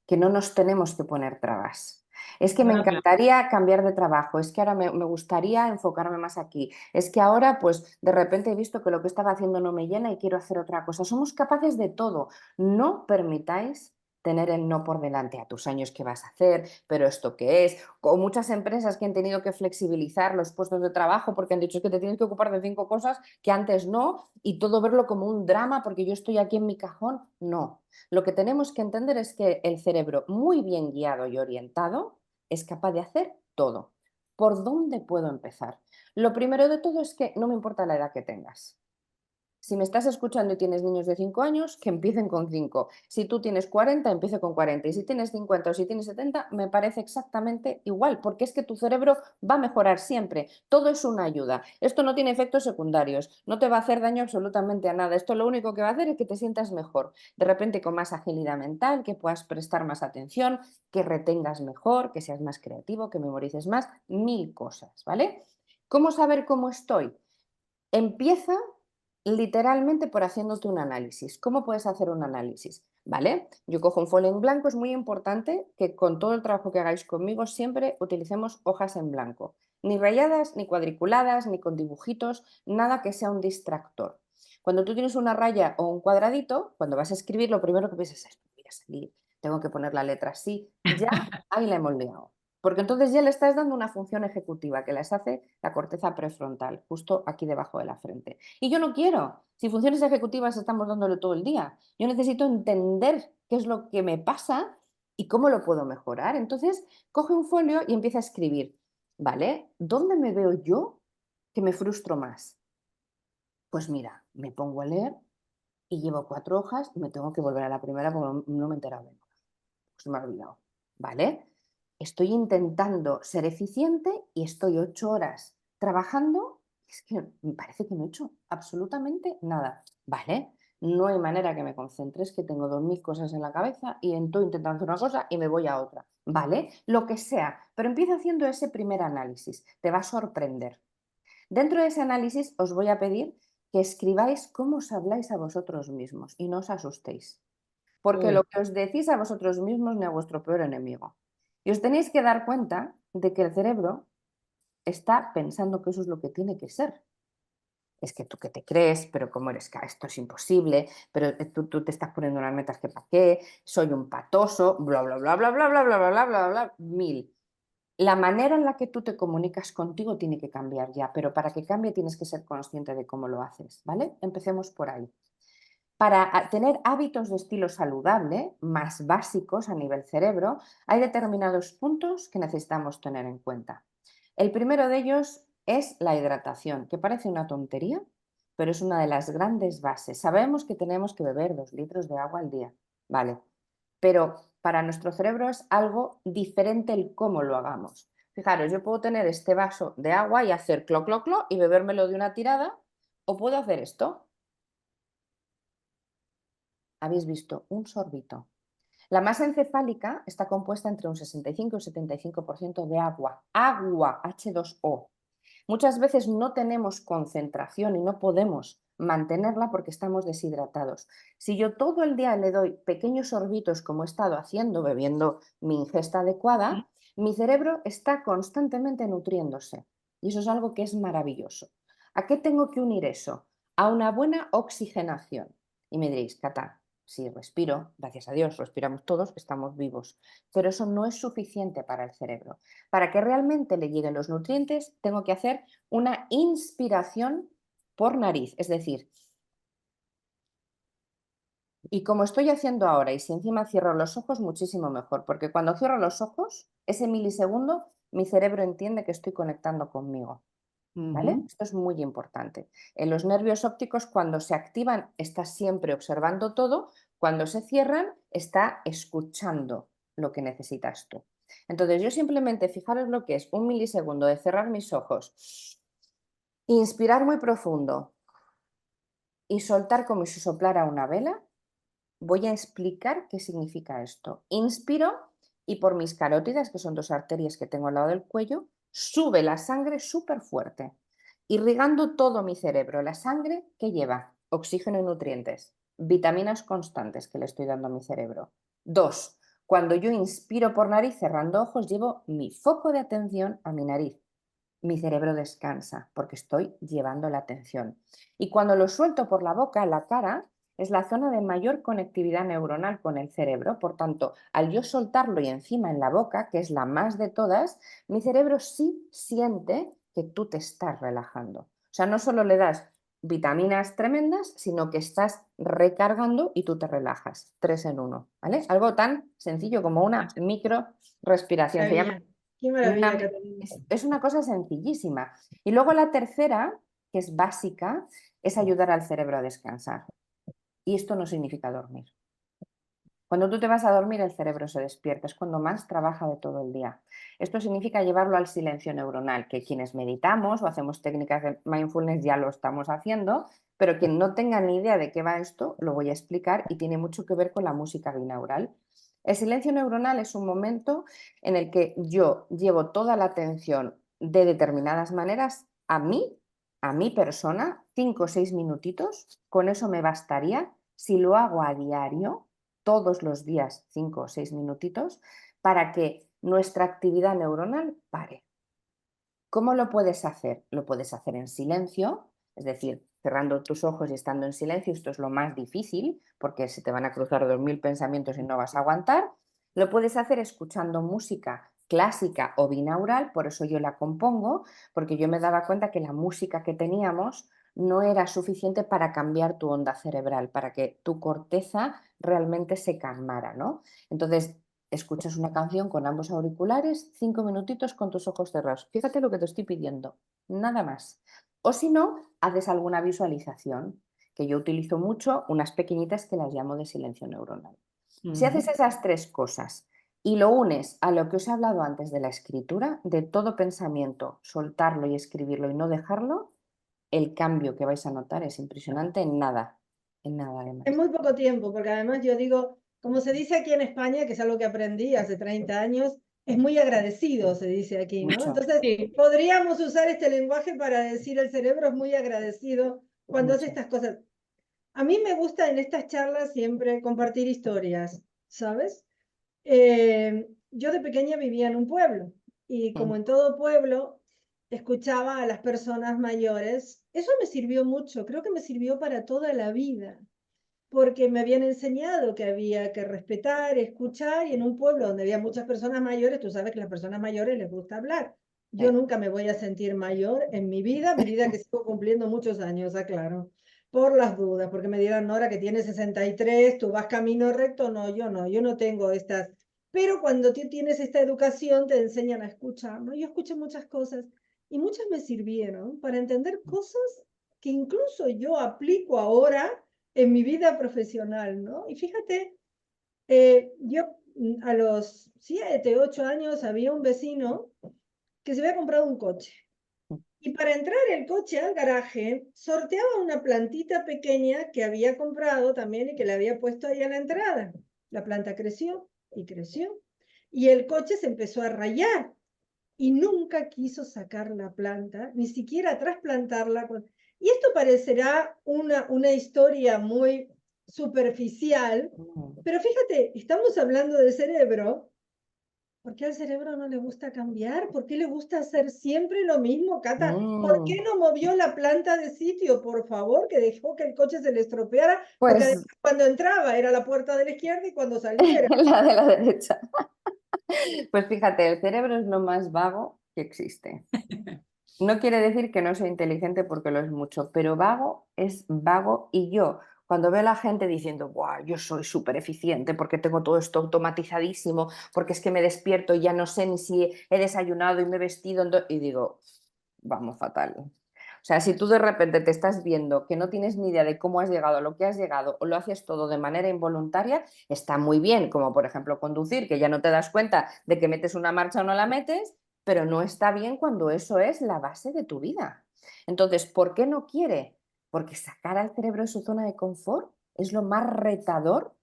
que no nos tenemos que poner trabas. Es que me Bueno, encantaría cambiar de trabajo, es que ahora me gustaría enfocarme más aquí, es que ahora pues de repente he visto que lo que estaba haciendo no me llena y quiero hacer otra cosa. Somos capaces de todo. No permitáis tener el no por delante a tus años que vas a hacer, pero esto qué es, o muchas empresas que han tenido que flexibilizar los puestos de trabajo porque han dicho que te tienes que ocupar de 5 cosas que antes no, y todo verlo como un drama porque yo estoy aquí en mi cajón. No, lo que tenemos que entender es que el cerebro muy bien guiado y orientado es capaz de hacer todo. ¿Por dónde puedo empezar? Lo primero de todo es que no me importa la edad que tengas. Si me estás escuchando y tienes niños de 5 años, que empiecen con 5. Si tú tienes 40, empiece con 40. Y si tienes 50 o si tienes 70, me parece exactamente igual, porque es que tu cerebro va a mejorar siempre. Todo es una ayuda. Esto no tiene efectos secundarios, no te va a hacer daño absolutamente a nada. Esto lo único que va a hacer es que te sientas mejor. De repente con más agilidad mental, que puedas prestar más atención, que retengas mejor, que seas más creativo, que memorices más, 1000 cosas, ¿vale? ¿Cómo saber cómo estoy? Empieza literalmente por haciéndote un análisis. ¿Cómo puedes hacer un análisis? ¿Vale? Yo cojo un folio en blanco, es muy importante que con todo el trabajo que hagáis conmigo siempre utilicemos hojas en blanco. Ni rayadas, ni cuadriculadas, ni con dibujitos, nada que sea un distractor. Cuando tú tienes una raya o un cuadradito, cuando vas a escribir, lo primero que piensas es, voy a salir, tengo que poner la letra así, ya ahí la hemos liado. Porque entonces ya le estás dando una función ejecutiva que les hace la corteza prefrontal, justo aquí debajo de la frente. Y yo no quiero. Si funciones ejecutivas estamos dándole todo el día. Yo necesito entender qué es lo que me pasa y cómo lo puedo mejorar. Entonces, coge un folio y empieza a escribir. ¿Vale? ¿Dónde me veo yo que me frustro más? Pues mira, me pongo a leer y llevo 4 hojas y me tengo que volver a la primera porque no me he enterado de nada. Se me ha olvidado. ¿Vale? Estoy intentando ser eficiente y estoy 8 horas trabajando. Es que me parece que no he hecho absolutamente nada. ¿Vale? No hay manera que me concentre, es que tengo 2000 cosas en la cabeza y estoy intentando hacer una cosa y me voy a otra. ¿Vale? Lo que sea, pero empieza haciendo ese primer análisis. Te va a sorprender. Dentro de ese análisis os voy a pedir que escribáis cómo os habláis a vosotros mismos y no os asustéis. Porque lo Uy, que os decís a vosotros mismos ni a vuestro peor enemigo. Y os tenéis que dar cuenta de que el cerebro está pensando que eso es lo que tiene que ser. Es que tú que te crees, pero cómo eres, que esto es imposible, pero tú te estás poniendo unas metas que para qué, soy un patoso, bla, bla, bla, bla, bla, bla, bla, bla, bla, bla, bla, 1000. La manera en la que tú te comunicas contigo tiene que cambiar ya, pero para que cambie tienes que ser consciente de cómo lo haces, ¿vale? Empecemos por ahí. Para tener hábitos de estilo saludable, más básicos a nivel cerebro, hay determinados puntos que necesitamos tener en cuenta. El primero de ellos es la hidratación, que parece una tontería, pero es una de las grandes bases. Sabemos que tenemos que beber 2 litros de agua al día, ¿vale? Pero para nuestro cerebro es algo diferente el cómo lo hagamos. Fijaros, yo puedo tener este vaso de agua y hacer clo, clo, clo y bebérmelo de una tirada, o puedo hacer esto. Habéis visto un sorbito. La masa encefálica está compuesta entre un 65 y un 75% de agua. Agua, H2O. Muchas veces no tenemos concentración y no podemos mantenerla porque estamos deshidratados. Si yo todo el día le doy pequeños sorbitos como he estado haciendo, bebiendo mi ingesta adecuada, mi cerebro está constantemente nutriéndose. Y eso es algo que es maravilloso. ¿A qué tengo que unir eso? A una buena oxigenación. Y me diréis, Cata, si respiro, gracias a Dios, respiramos todos, estamos vivos. Pero eso no es suficiente para el cerebro. Para que realmente le lleguen los nutrientes, tengo que hacer una inspiración por nariz, es decir, y como estoy haciendo ahora, y si encima cierro los ojos, muchísimo mejor, porque cuando cierro los ojos, ese milisegundo, mi cerebro entiende que estoy conectando conmigo. ¿Vale? Esto es muy importante. En los nervios ópticos, cuando se activan, está siempre observando todo, cuando se cierran, está escuchando lo que necesitas tú. Entonces, yo simplemente, fijaros lo que es un milisegundo de cerrar mis ojos, inspirar muy profundo y soltar como si soplara una vela. Voy a explicar qué significa esto. Inspiro y por mis carótidas, que son 2 arterias que tengo al lado del cuello, sube la sangre súper fuerte, irrigando todo mi cerebro. La sangre que lleva oxígeno y nutrientes, vitaminas constantes que le estoy dando a mi cerebro. 2. Cuando yo inspiro por nariz cerrando ojos, llevo mi foco de atención a mi nariz. Mi cerebro descansa porque estoy llevando la atención. Y cuando lo suelto por la boca, la cara es la zona de mayor conectividad neuronal con el cerebro. Por tanto, al yo soltarlo y encima en la boca, que es la más de todas, mi cerebro sí siente que tú te estás relajando. O sea, no solo le das vitaminas tremendas, sino que estás recargando y tú te relajas. 3 en 1, ¿vale? Algo tan sencillo como una micro respiración. Se llama Qué maravilla, Catalina. es una cosa sencillísima. Y luego la tercera, que es básica, es ayudar al cerebro a descansar. Y esto no significa dormir. Cuando tú te vas a dormir, el cerebro se despierta, es cuando más trabaja de todo el día. Esto significa llevarlo al silencio neuronal, que quienes meditamos o hacemos técnicas de mindfulness ya lo estamos haciendo, pero quien no tenga ni idea de qué va esto, lo voy a explicar y tiene mucho que ver con la música binaural. El silencio neuronal es un momento en el que yo llevo toda la atención de determinadas maneras a mi persona, 5 o 6 minutitos, con eso me bastaría. Si lo hago a diario, todos los días 5 o 6 minutitos, para que nuestra actividad neuronal pare. ¿Cómo lo puedes hacer? Lo puedes hacer en silencio, es decir, cerrando tus ojos y estando en silencio. Esto es lo más difícil porque se te van a cruzar 2000 pensamientos y no vas a aguantar. Lo puedes hacer escuchando música clásica o binaural, por eso yo la compongo, porque yo me daba cuenta que la música que teníamos no era suficiente para cambiar tu onda cerebral, para que tu corteza realmente se calmara, ¿no? Entonces, escuchas una canción con ambos auriculares, 5 minutitos con tus ojos cerrados. Fíjate lo que te estoy pidiendo, nada más. O si no, haces alguna visualización, que yo utilizo mucho, unas pequeñitas que las llamo de silencio neuronal. Si haces esas 3 cosas y lo unes a lo que os he hablado antes de la escritura, de todo pensamiento, soltarlo y escribirlo y no dejarlo, el cambio que vais a notar es impresionante en nada además. En muy poco tiempo, porque además yo digo, como se dice aquí en España, que es algo que aprendí hace 30 años, es muy agradecido, se dice aquí, ¿no? Mucho. Entonces, Sí. podríamos usar este lenguaje para decir el cerebro es muy agradecido cuando hace Mucho. estas cosas. A mí me gusta en estas charlas siempre compartir historias, ¿sabes? Yo de pequeña vivía en un pueblo y como en todo pueblo, escuchaba a las personas mayores. Eso me sirvió mucho, creo que me sirvió para toda la vida. porque me habían enseñado que había que respetar, escuchar, y en un pueblo donde había muchas personas mayores, tú sabes que a las personas mayores les gusta hablar. Yo Sí. nunca me voy a sentir mayor en mi vida, a medida que sigo cumpliendo muchos años, aclaro, por las dudas, porque me dirán, Nora, que tienes 63, tú vas camino recto. No, yo no tengo estas. Pero cuando tú tienes esta educación, te enseñan a escuchar, ¿no? Yo escuché muchas cosas y muchas me sirvieron para entender cosas que incluso yo aplico ahora en mi vida profesional, ¿no? Y fíjate, yo a los 7, 8 años había un vecino que se había comprado un coche. Y para entrar el coche al garaje, sorteaba una plantita pequeña que había comprado también y que le había puesto ahí a la entrada. La planta creció y creció. Y el coche se empezó a rayar y nunca quiso sacar la planta, ni siquiera trasplantarla. Y esto parecerá una historia muy superficial, pero fíjate, estamos hablando del cerebro. ¿Por qué al cerebro no le gusta cambiar? ¿Por qué le gusta hacer siempre lo mismo, Cata? ¿Por qué Mm, no movió la planta de sitio, por favor, que dejó que el coche se le estropeara? Porque además Pues cuando entraba era la puerta de la izquierda y cuando salía era... la de la derecha. Pues fíjate, el cerebro es lo más vago que existe. No quiere decir que no sea inteligente porque lo es mucho, pero vago es vago y yo, cuando veo a la gente diciendo, "Buah, yo soy súper eficiente porque tengo todo esto automatizadísimo, porque es que me despierto y ya no sé ni si he desayunado y me he vestido", y digo, vamos fatal. O sea, si tú de repente te estás viendo que no tienes ni idea de cómo has llegado a lo que has llegado o lo haces todo de manera involuntaria, está muy bien, como por ejemplo conducir, que ya no te das cuenta de que metes una marcha o no la metes, pero no está bien cuando eso es la base de tu vida. Entonces, ¿por qué no quiere? Porque sacar al cerebro de su zona de confort es lo más retador,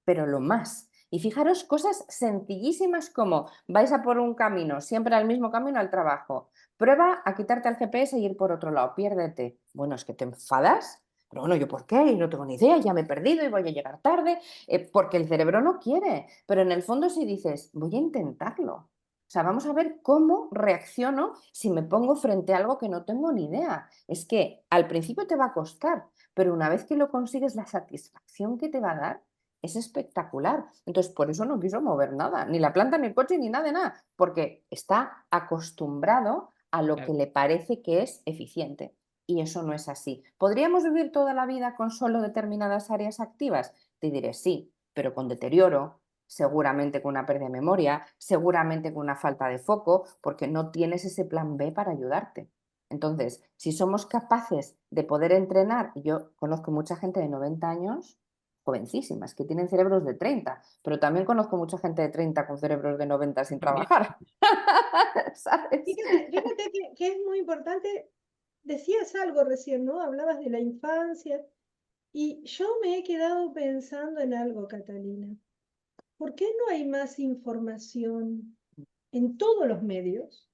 pero lo más. Y fijaros cosas sencillísimas como vais a por un camino, siempre al mismo camino al trabajo. Prueba a quitarte el GPS y ir por otro lado, piérdete. Bueno, es que te enfadas. Pero bueno, ¿yo por qué? Y no tengo ni idea, ya me he perdido y voy a llegar tarde, porque el cerebro no quiere. Pero en el fondo si dices, voy a intentarlo. O sea, vamos a ver cómo reacciono si me pongo frente a algo que no tengo ni idea. Es que al principio te va a costar, pero una vez que lo consigues, la satisfacción que te va a dar es espectacular. Entonces, por eso no quiso mover nada, ni la planta, ni el coche, ni nada de nada, porque está acostumbrado a lo que le parece que es eficiente. Y eso no es así. ¿Podríamos vivir toda la vida con solo determinadas áreas activas? Te diré sí, pero con deterioro, seguramente con una pérdida de memoria, seguramente con una falta de foco, porque no tienes ese plan B para ayudarte. Entonces, si somos capaces de poder entrenar, y yo conozco mucha gente de 90 años, jovencísimas, que tienen cerebros de 30, pero también conozco mucha gente de 30 con cerebros de 90 sin También. trabajar. ¿Sabes? Fíjate que es muy importante, decías algo recién, ¿no? Hablabas de la infancia y yo me he quedado pensando en algo, Catalina. ¿Por qué no hay más información en todos los medios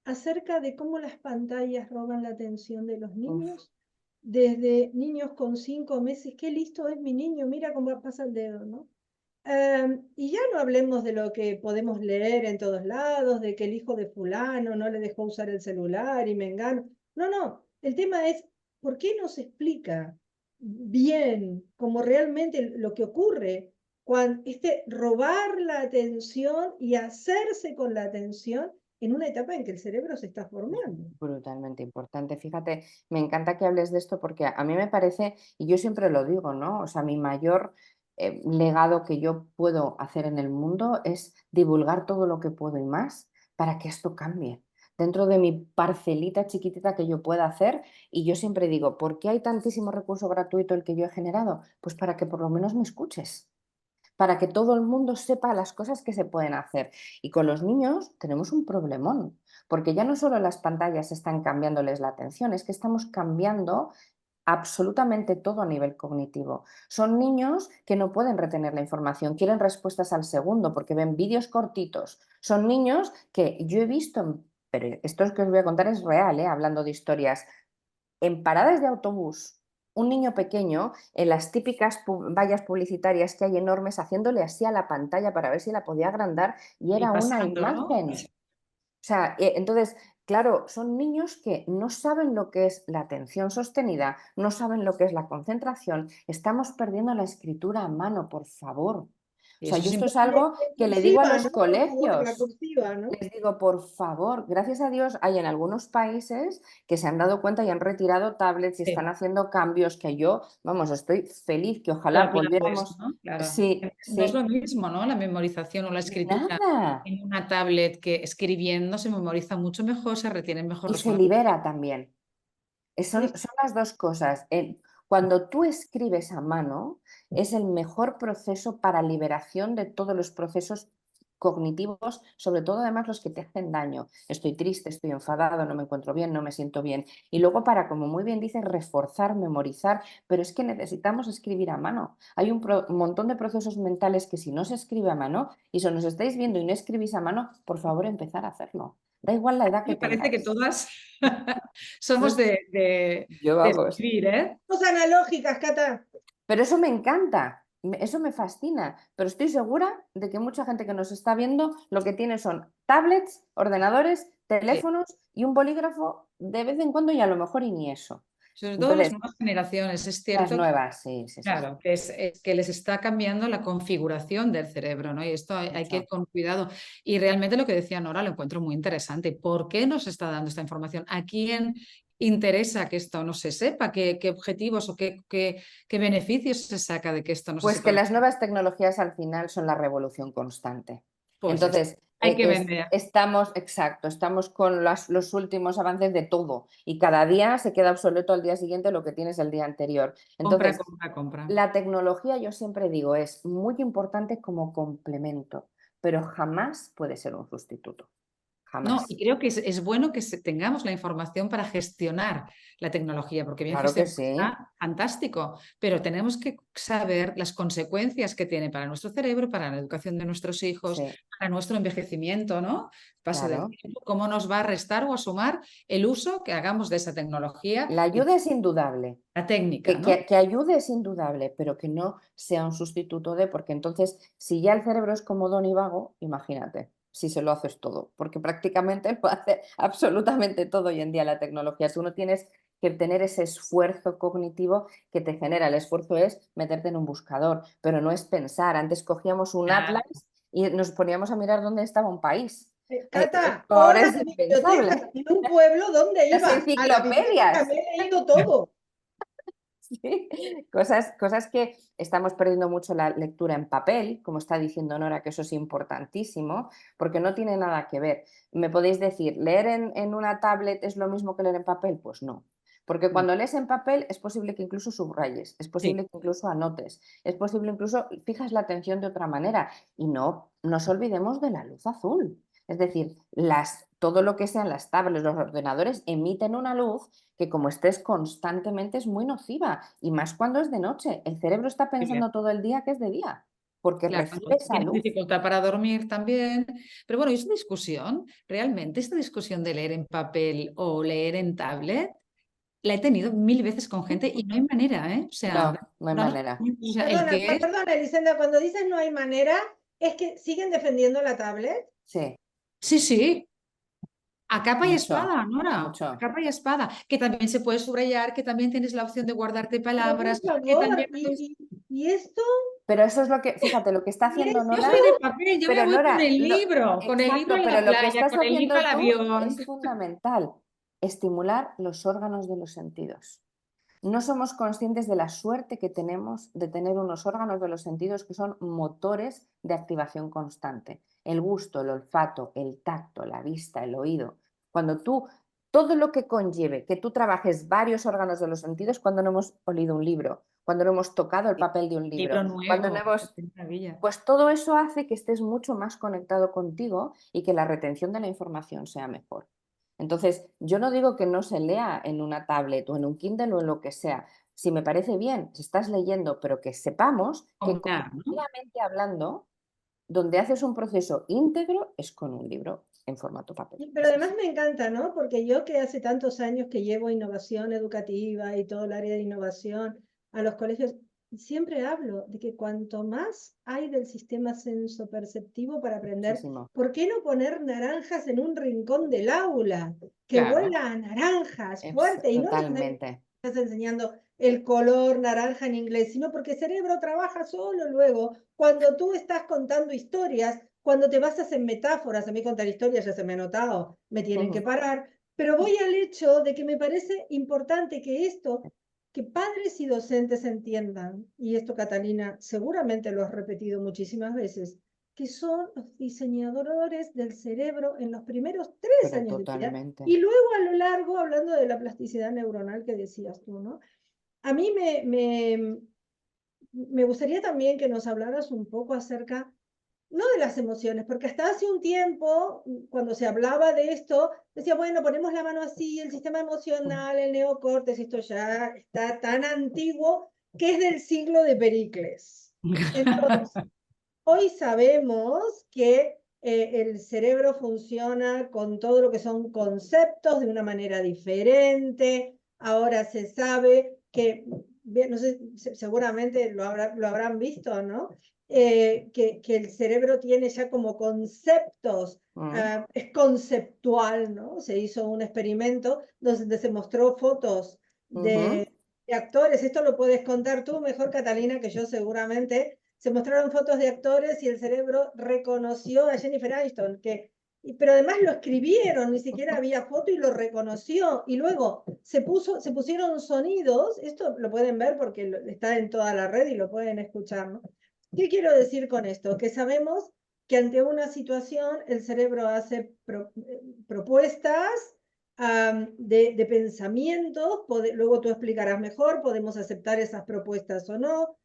acerca de cómo las pantallas roban la atención de los Uf, niños? Desde niños con 5 meses, qué listo es mi niño, mira cómo pasa el dedo, ¿no? Y ya no hablemos de lo que podemos leer en todos lados, de que el hijo de fulano no le dejó usar el celular y mengano. No, no, el tema es, ¿por qué no se explica bien como realmente lo que ocurre cuando robar la atención y hacerse con la atención en una etapa en que el cerebro se está es formando? brutalmente importante. Fíjate, me encanta que hables de esto porque a mí me parece, y yo siempre lo digo, ¿no? O sea, mi mayor legado que yo puedo hacer en el mundo es divulgar todo lo que puedo y más para que esto cambie. Dentro de mi parcelita chiquitita que yo pueda hacer, y yo siempre digo, ¿por qué hay tantísimo recurso gratuito el que yo he generado? Pues para que por lo menos me escuches, para que todo el mundo sepa las cosas que se pueden hacer. Y con los niños tenemos un problemón, porque ya no solo las pantallas están cambiándoles la atención, es que estamos cambiando absolutamente todo a nivel cognitivo. Son niños que no pueden retener la información, quieren respuestas al segundo porque ven vídeos cortitos. Son niños que yo he visto, pero esto que os voy a contar es real, hablando de historias, en paradas de autobús, un niño pequeño en las típicas vallas publicitarias que hay enormes, haciéndole así a la pantalla para ver si la podía agrandar y Y era una pasando, ¿no? imagen. O sea, entonces, claro, son niños que no saben lo que es la atención sostenida, no saben lo que es la concentración. Estamos perdiendo la escritura a mano, por favor. O Y sea, eso yo es esto es La algo que le digo a cursiva, los ¿no? Por favor, la colegios. cursiva, ¿no? Les digo, por favor, gracias a Dios hay en algunos países que se han dado cuenta y han retirado tablets y Sí, están haciendo cambios que yo, vamos, estoy feliz que lo ojalá aplaudes, volviéramos. ¿no? Claro. Sí, No es sí, lo mismo, ¿no? La memorización o la escritura nada. en una tablet que escribiendo se memoriza mucho mejor, se retienen mejor Y los se conocimientos. libera también. Sí, Son las dos cosas. Cuando tú escribes a mano, es el mejor proceso para liberación de todos los procesos cognitivos, sobre todo además los que te hacen daño. Estoy triste, estoy enfadado, no me encuentro bien, no me siento bien. Y luego para, como muy bien dices, reforzar, memorizar, pero es que necesitamos escribir a mano. Hay un montón de procesos mentales que si no se escribe a mano, y si nos estáis viendo y no escribís a mano, por favor empezar a hacerlo. Da igual la edad que Me parece que tengáis. todas somos Yo de vamos. escribir, ¿eh? cosas analógicas, Cata. Pero eso me encanta, eso me fascina, pero estoy segura de que mucha gente que nos está viendo lo que tiene son tablets, ordenadores, Sí. teléfonos y un bolígrafo de vez en cuando y a lo mejor y ni eso. Sobre todo las Entonces, nuevas generaciones, es las cierto. nuevas, sí, sí, sí, sí, Claro, que es que les está cambiando la configuración del cerebro, ¿no? Y esto hay que mucho. ir con cuidado. Y realmente lo que decía Nora lo encuentro muy interesante. ¿Por qué nos está dando esta información? ¿A quién interesa que esto no se sepa? ¿Qué objetivos o qué beneficios se saca de que esto no se Pues que sepa? las nuevas tecnologías al final son la revolución constante. Pues es, Entonces, hay que vender. estamos con los últimos avances de todo y cada día se queda obsoleto al día siguiente lo que tienes el día anterior. Compra, Entonces, compra, compra. la tecnología, yo siempre digo, es muy importante como complemento, pero jamás puede ser un sustituto. No, y Jamás. creo que es bueno que tengamos la información para gestionar la tecnología, porque bien Claro que gestionado sí. está fantástico, pero tenemos que saber las consecuencias que tiene para nuestro cerebro, para la educación de nuestros hijos, Sí, para nuestro envejecimiento, ¿no? Paso del claro. tiempo, cómo nos va a restar o a sumar el uso que hagamos de esa tecnología La y ayuda es indudable. la técnica, ¿no? Que ayude es indudable, pero que no sea un sustituto de, porque entonces, si ya el cerebro es como don y vago, imagínate, si se lo haces todo, porque prácticamente lo hace absolutamente todo hoy en día la tecnología. Tú no tienes que tener ese esfuerzo cognitivo que te genera. El esfuerzo es meterte en un buscador, pero no es pensar. Antes cogíamos un Claro. atlas y nos poníamos a mirar dónde estaba un país. Cata, Ahora horas es de biblioteca impensable. en un pueblo donde Las iba a la biblioteca, enciclopedias. me he leído todo. Sí, cosas que estamos perdiendo mucho la lectura en papel, como está diciendo Nora, que eso es importantísimo, porque no tiene nada que ver. Me podéis decir, ¿leer en una tablet es lo mismo que leer en papel? Pues no. Porque No, cuando lees en papel es posible que incluso subrayes, es sí, posible que incluso anotes, es posible incluso fijas la atención de otra manera. Y no nos olvidemos de la luz azul. Es decir, todo lo que sean las tablets, los ordenadores emiten una luz que como estés constantemente es muy nociva y más cuando es de noche. El cerebro está pensando todo el día que es de día porque claro, recibe esa tienes luz. dificultad para dormir también. Pero bueno, y esta discusión, realmente, esta discusión de leer en papel o leer en tablet, la he tenido mil veces con gente y no hay manera, ¿eh? O sea, No, no hay no, manera. o sea, el Perdona, que es, perdona, Elisenda, cuando dices no hay manera, es que siguen defendiendo la tablet. Sí, sí, sí, a capa y mucho, espada, Nora, a mucho. capa y espada, que también se puede subrayar, que también tienes la opción de guardarte Pero palabras, por que también favor, y esto, Pero eso es lo que, fíjate, lo que está y haciendo yo esto, Nora, soy de papel, yo me pero voy Nora, con el libro exacto, en pero la lo que playa, estás con el libro al haciendo tú avión. es fundamental, estimular los órganos de los sentidos. No somos conscientes de la suerte que tenemos de tener unos órganos de los sentidos que son motores de activación constante. El gusto, el olfato, el tacto, la vista, el oído. Todo lo que conlleve que tú trabajes varios órganos de los sentidos, cuando no hemos olido un libro, cuando no hemos tocado el papel de un libro, Libro cuando no nuevo, hemos... qué maravilla. Pues todo eso hace que estés mucho más conectado contigo y que la retención de la información sea mejor. Entonces, yo no digo que no se lea en una tablet o en un Kindle o en lo que sea. Si me parece bien, si estás leyendo, pero que sepamos que Combinar, ¿no? cognitivamente hablando, donde haces un proceso íntegro es con un libro en formato papel. pero además me encanta, ¿no? Porque yo que hace tantos años que llevo innovación educativa y todo el área de innovación a los colegios, siempre hablo de que cuanto más hay del sistema sensoperceptivo para aprender, Muchísimo. ¿por qué no poner naranjas en un rincón del aula? Que Claro. huela a naranjas fuerte y no Totalmente. estás enseñando el color naranja en inglés, sino porque el cerebro trabaja solo luego cuando tú estás contando historias, cuando te basas en metáforas. A mí contar historias ya se me ha notado, me tienen que parar, pero voy al hecho de que me parece importante que esto, que padres y docentes entiendan, y esto Catalina seguramente lo has repetido muchísimas veces, que son los diseñadores del cerebro en los primeros 3 Pero años de vida totalmente. y luego a lo largo, hablando de la plasticidad neuronal que decías tú, ¿no? A mí me gustaría también que nos hablaras un poco acerca, no de las emociones, porque hasta hace un tiempo, cuando se hablaba de esto, decía, bueno, ponemos la mano así, el sistema emocional, el neocórtex, esto ya está tan antiguo que es del siglo de Pericles. Entonces, hoy sabemos que el cerebro funciona con todo lo que son conceptos de una manera diferente. Ahora se sabe que, no sé, seguramente lo habrán visto, ¿no? Que el cerebro tiene ya como conceptos, es conceptual, ¿no? Se hizo un experimento donde se mostró fotos de actores. Esto lo puedes contar tú mejor, Catalina, que yo seguramente. Se mostraron fotos de actores y el cerebro reconoció a Jennifer Aniston, pero además lo escribieron, ni siquiera había foto y lo reconoció. Y luego se pusieron sonidos, esto lo pueden ver porque está en toda la red y lo pueden escuchar, ¿no? ¿Qué quiero decir con esto? Que sabemos que ante una situación el cerebro hace propuestas de pensamientos, luego tú explicarás mejor, podemos aceptar esas propuestas o no,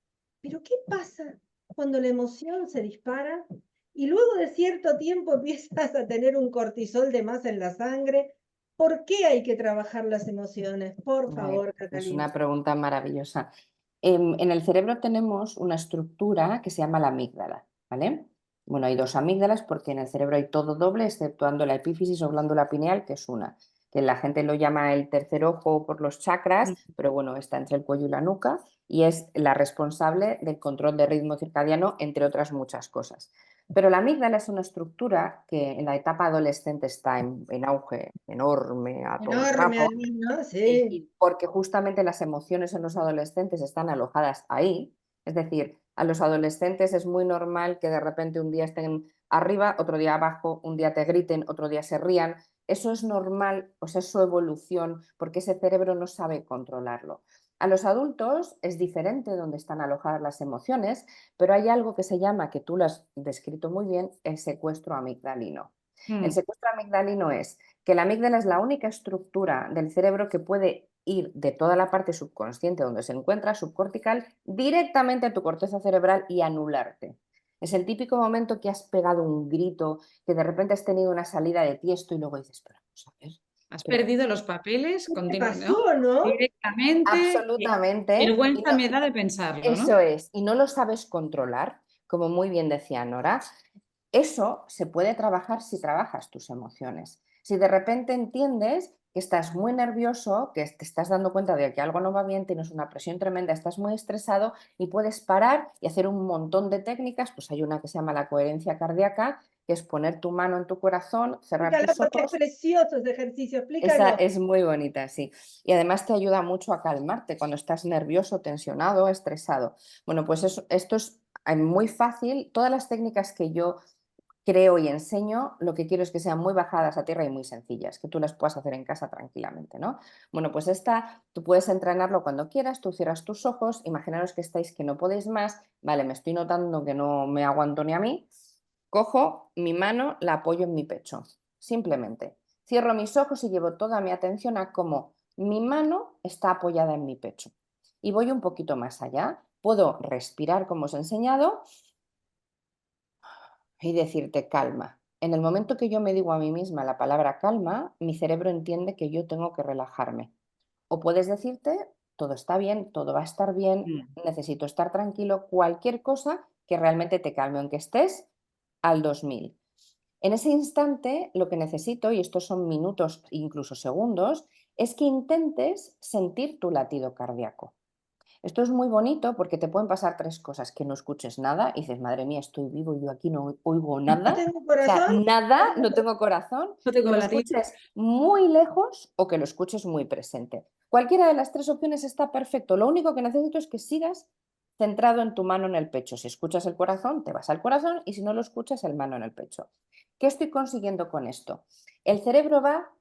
pero ¿qué pasa cuando la emoción se dispara y luego de cierto tiempo empiezas a tener un cortisol de más en la sangre? ¿Por qué hay que trabajar las emociones? Por favor, Es Catalina. una pregunta maravillosa. En el cerebro tenemos una estructura que se llama la amígdala, ¿vale? Bueno, hay 2 amígdalas porque en el cerebro hay todo doble, exceptuando la epífisis o glándula pineal, que es una, que la gente lo llama el tercer ojo por los chakras, pero bueno, está entre el cuello y la nuca y es la responsable del control de ritmo circadiano, entre otras muchas cosas. Pero la amígdala es una estructura que en la etapa adolescente está en auge enorme a todo Enorme, trapo. ¿no? Sí, Sí. y porque justamente las emociones en los adolescentes están alojadas ahí. Es decir, a los adolescentes es muy normal que de repente un día estén arriba, otro día abajo, un día te griten, otro día se rían. Eso es normal, o sea, es su evolución, porque ese cerebro no sabe controlarlo. A los adultos es diferente donde están alojadas las emociones, pero hay algo que se llama, que tú lo has descrito muy bien, el secuestro amigdalino. El secuestro amigdalino es que la amígdala es la única estructura del cerebro que puede ir de toda la parte subconsciente donde se encuentra, subcortical, directamente a tu corteza cerebral y anularte. Es el típico momento que has pegado un grito, que de repente has tenido una salida de tiesto y luego dices, pero vamos a ver. Has Pero, perdido los papeles ¿Qué te ¿no? pasó, no? Directamente. absolutamente. Y Vergüenza no, me da de pensarlo, eso ¿no? es, y no lo sabes controlar, como muy bien decía Nora. Eso se puede trabajar si trabajas tus emociones. Si de repente entiendes que estás muy nervioso, que te estás dando cuenta de que algo no va bien, tienes una presión tremenda, estás muy estresado y puedes parar y hacer un montón de técnicas, pues hay una que se llama la coherencia cardíaca, que es poner tu mano en tu corazón, cerrar Explícalo tus porque es ojos. precioso ese ejercicio, Esa explícalo. es muy bonita, sí. Y además te ayuda mucho a calmarte cuando estás nervioso, tensionado, estresado. Bueno, pues esto es muy fácil. Todas las técnicas que yo creo y enseño, lo que quiero es que sean muy bajadas a tierra y muy sencillas, que tú las puedas hacer en casa tranquilamente, ¿no? Bueno, pues esta, tú puedes entrenarlo cuando quieras, tú cierras tus ojos, imaginaros que estáis que no podéis más, vale, me estoy notando que no me aguanto ni a mí, cojo mi mano, la apoyo en mi pecho, simplemente. Cierro mis ojos y llevo toda mi atención a cómo mi mano está apoyada en mi pecho. Y voy un poquito más allá, puedo respirar como os he enseñado y decirte calma. En el momento que yo me digo a mí misma la palabra calma, mi cerebro entiende que yo tengo que relajarme. O puedes decirte, todo está bien, todo va a estar bien, necesito estar tranquilo, cualquier cosa que realmente te calme, aunque estés al 2000. En ese instante, lo que necesito, y estos son minutos, incluso segundos, es que intentes sentir tu latido cardíaco. Esto es muy bonito porque te pueden pasar 3 cosas: que no escuches nada y dices: "Madre mía, estoy vivo y yo aquí no oigo No nada". tengo O sea, corazón, nada, no tengo corazón, No que tengo lo latido. escuches muy lejos o que lo escuches muy presente. Cualquiera de las 3 opciones está perfecto. Lo único que necesito es que sigas centrado en tu mano en el pecho. Si escuchas el corazón, te vas al corazón, y si no lo escuchas, el mano en el pecho. ¿Qué estoy consiguiendo con esto? El cerebro va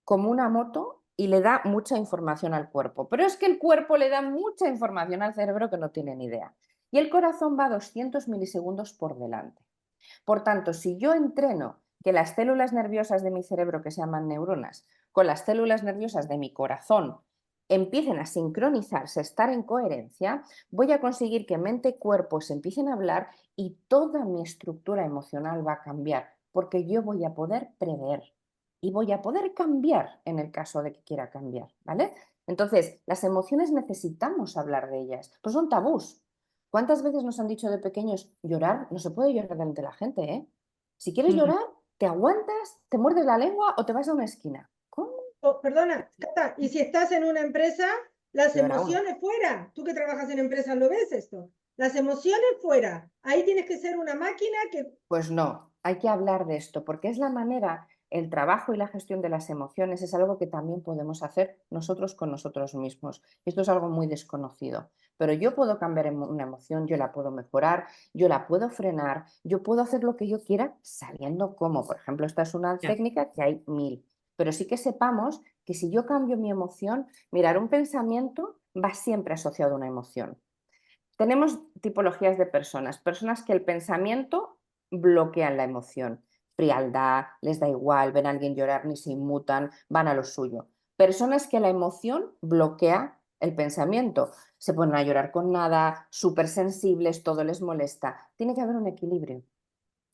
como una moto y le da mucha información al cuerpo, pero es que el cuerpo le da mucha información al cerebro que no tiene ni idea. Y el corazón va 200 milisegundos por delante. Por tanto, si yo entreno que las células nerviosas de mi cerebro, que se llaman neuronas, con las células nerviosas de mi corazón empiecen a sincronizarse, a estar en coherencia, voy a conseguir que mente y cuerpo se empiecen a hablar y toda mi estructura emocional va a cambiar, porque yo voy a poder prever y voy a poder cambiar en el caso de que quiera cambiar, ¿vale? Entonces, las emociones necesitamos hablar de ellas, pues son tabús. ¿Cuántas veces nos han dicho de pequeños: llorar? No se puede llorar delante de la gente, ¿eh? Si quieres Ujú. llorar, te aguantas, te muerdes la lengua o te vas a una esquina. ¿Cómo? Oh, perdona, Cata, y si estás en una empresa, las Peor aún. emociones fuera. Tú que trabajas en empresas lo ves esto. Las emociones fuera. Ahí tienes que ser una máquina que Pues no, hay que hablar de esto, porque es la manera, el trabajo y la gestión de las emociones es algo que también podemos hacer nosotros con nosotros mismos. Esto es algo muy desconocido, pero yo puedo cambiar una emoción, yo la puedo mejorar, yo la puedo frenar, yo puedo hacer lo que yo quiera sabiendo cómo. Por ejemplo, esta es una Ya. técnica que hay 1000, pero sí que sepamos que si yo cambio mi emoción, mirar, un pensamiento va siempre asociado a una emoción. Tenemos tipologías de personas que el pensamiento bloquean la emoción, frialdad, les da igual, ven a alguien llorar, ni se inmutan, van a lo suyo. Personas que la emoción bloquea el pensamiento, se ponen a llorar con nada, súper sensibles, todo les molesta. Tiene que haber un equilibrio.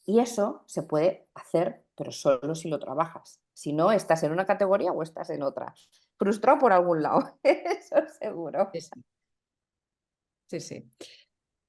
Y eso se puede hacer, pero solo si lo trabajas. Si no, estás en una categoría o estás en otra. Frustrado por algún lado, eso seguro. Sí, sí. Sí, sí.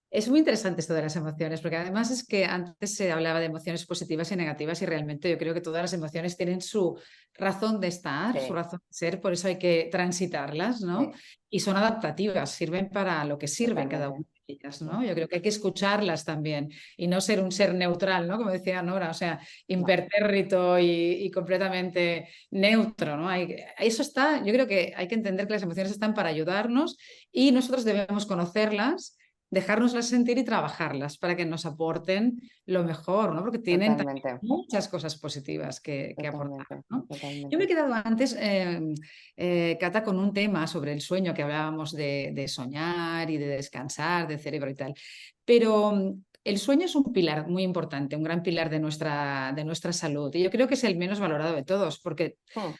Es muy interesante esto de las emociones, porque además es que antes se hablaba de emociones positivas y negativas y realmente yo creo que todas las emociones tienen su razón de estar, su Sí, razón de ser, por eso hay que transitarlas, ¿no? sí, Y son adaptativas, sirven para lo que sirven cada una totalmente. de ellas, Sí. ¿no? Yo creo que hay que escucharlas también y no ser un ser neutral, ¿no? Como decía Nora, o sea, No, impertérrito y completamente neutro, ¿no? Eso está, yo creo que hay que entender que las emociones están para ayudarnos y nosotros debemos conocerlas, dejárnoslas sentir y trabajarlas para que nos aporten lo mejor, ¿no? Porque tienen también totalmente, muchas cosas positivas que aportar, totalmente, ¿no? Yo me he totalmente. quedado antes, Cata, con un tema sobre el sueño, que hablábamos de soñar y de descansar, del cerebro y tal. Pero el sueño es un pilar muy importante, un gran pilar de nuestra salud. Y yo creo que es el menos valorado de todos, porque Mm,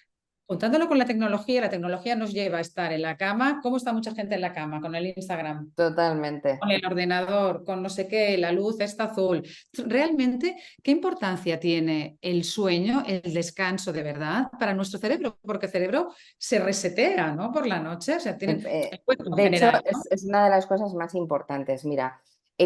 juntándolo con la tecnología nos lleva a estar en la cama. ¿Cómo está mucha gente en la cama? Con el Instagram, totalmente. con el ordenador, con no sé qué, la luz está azul. Realmente, ¿qué importancia tiene el sueño, el descanso de verdad para nuestro cerebro? Porque el cerebro se resetea, ¿no? Por la noche, o sea, tiene el cuerpo en De hecho, general, ¿no? es una de las cosas más importantes. Mira,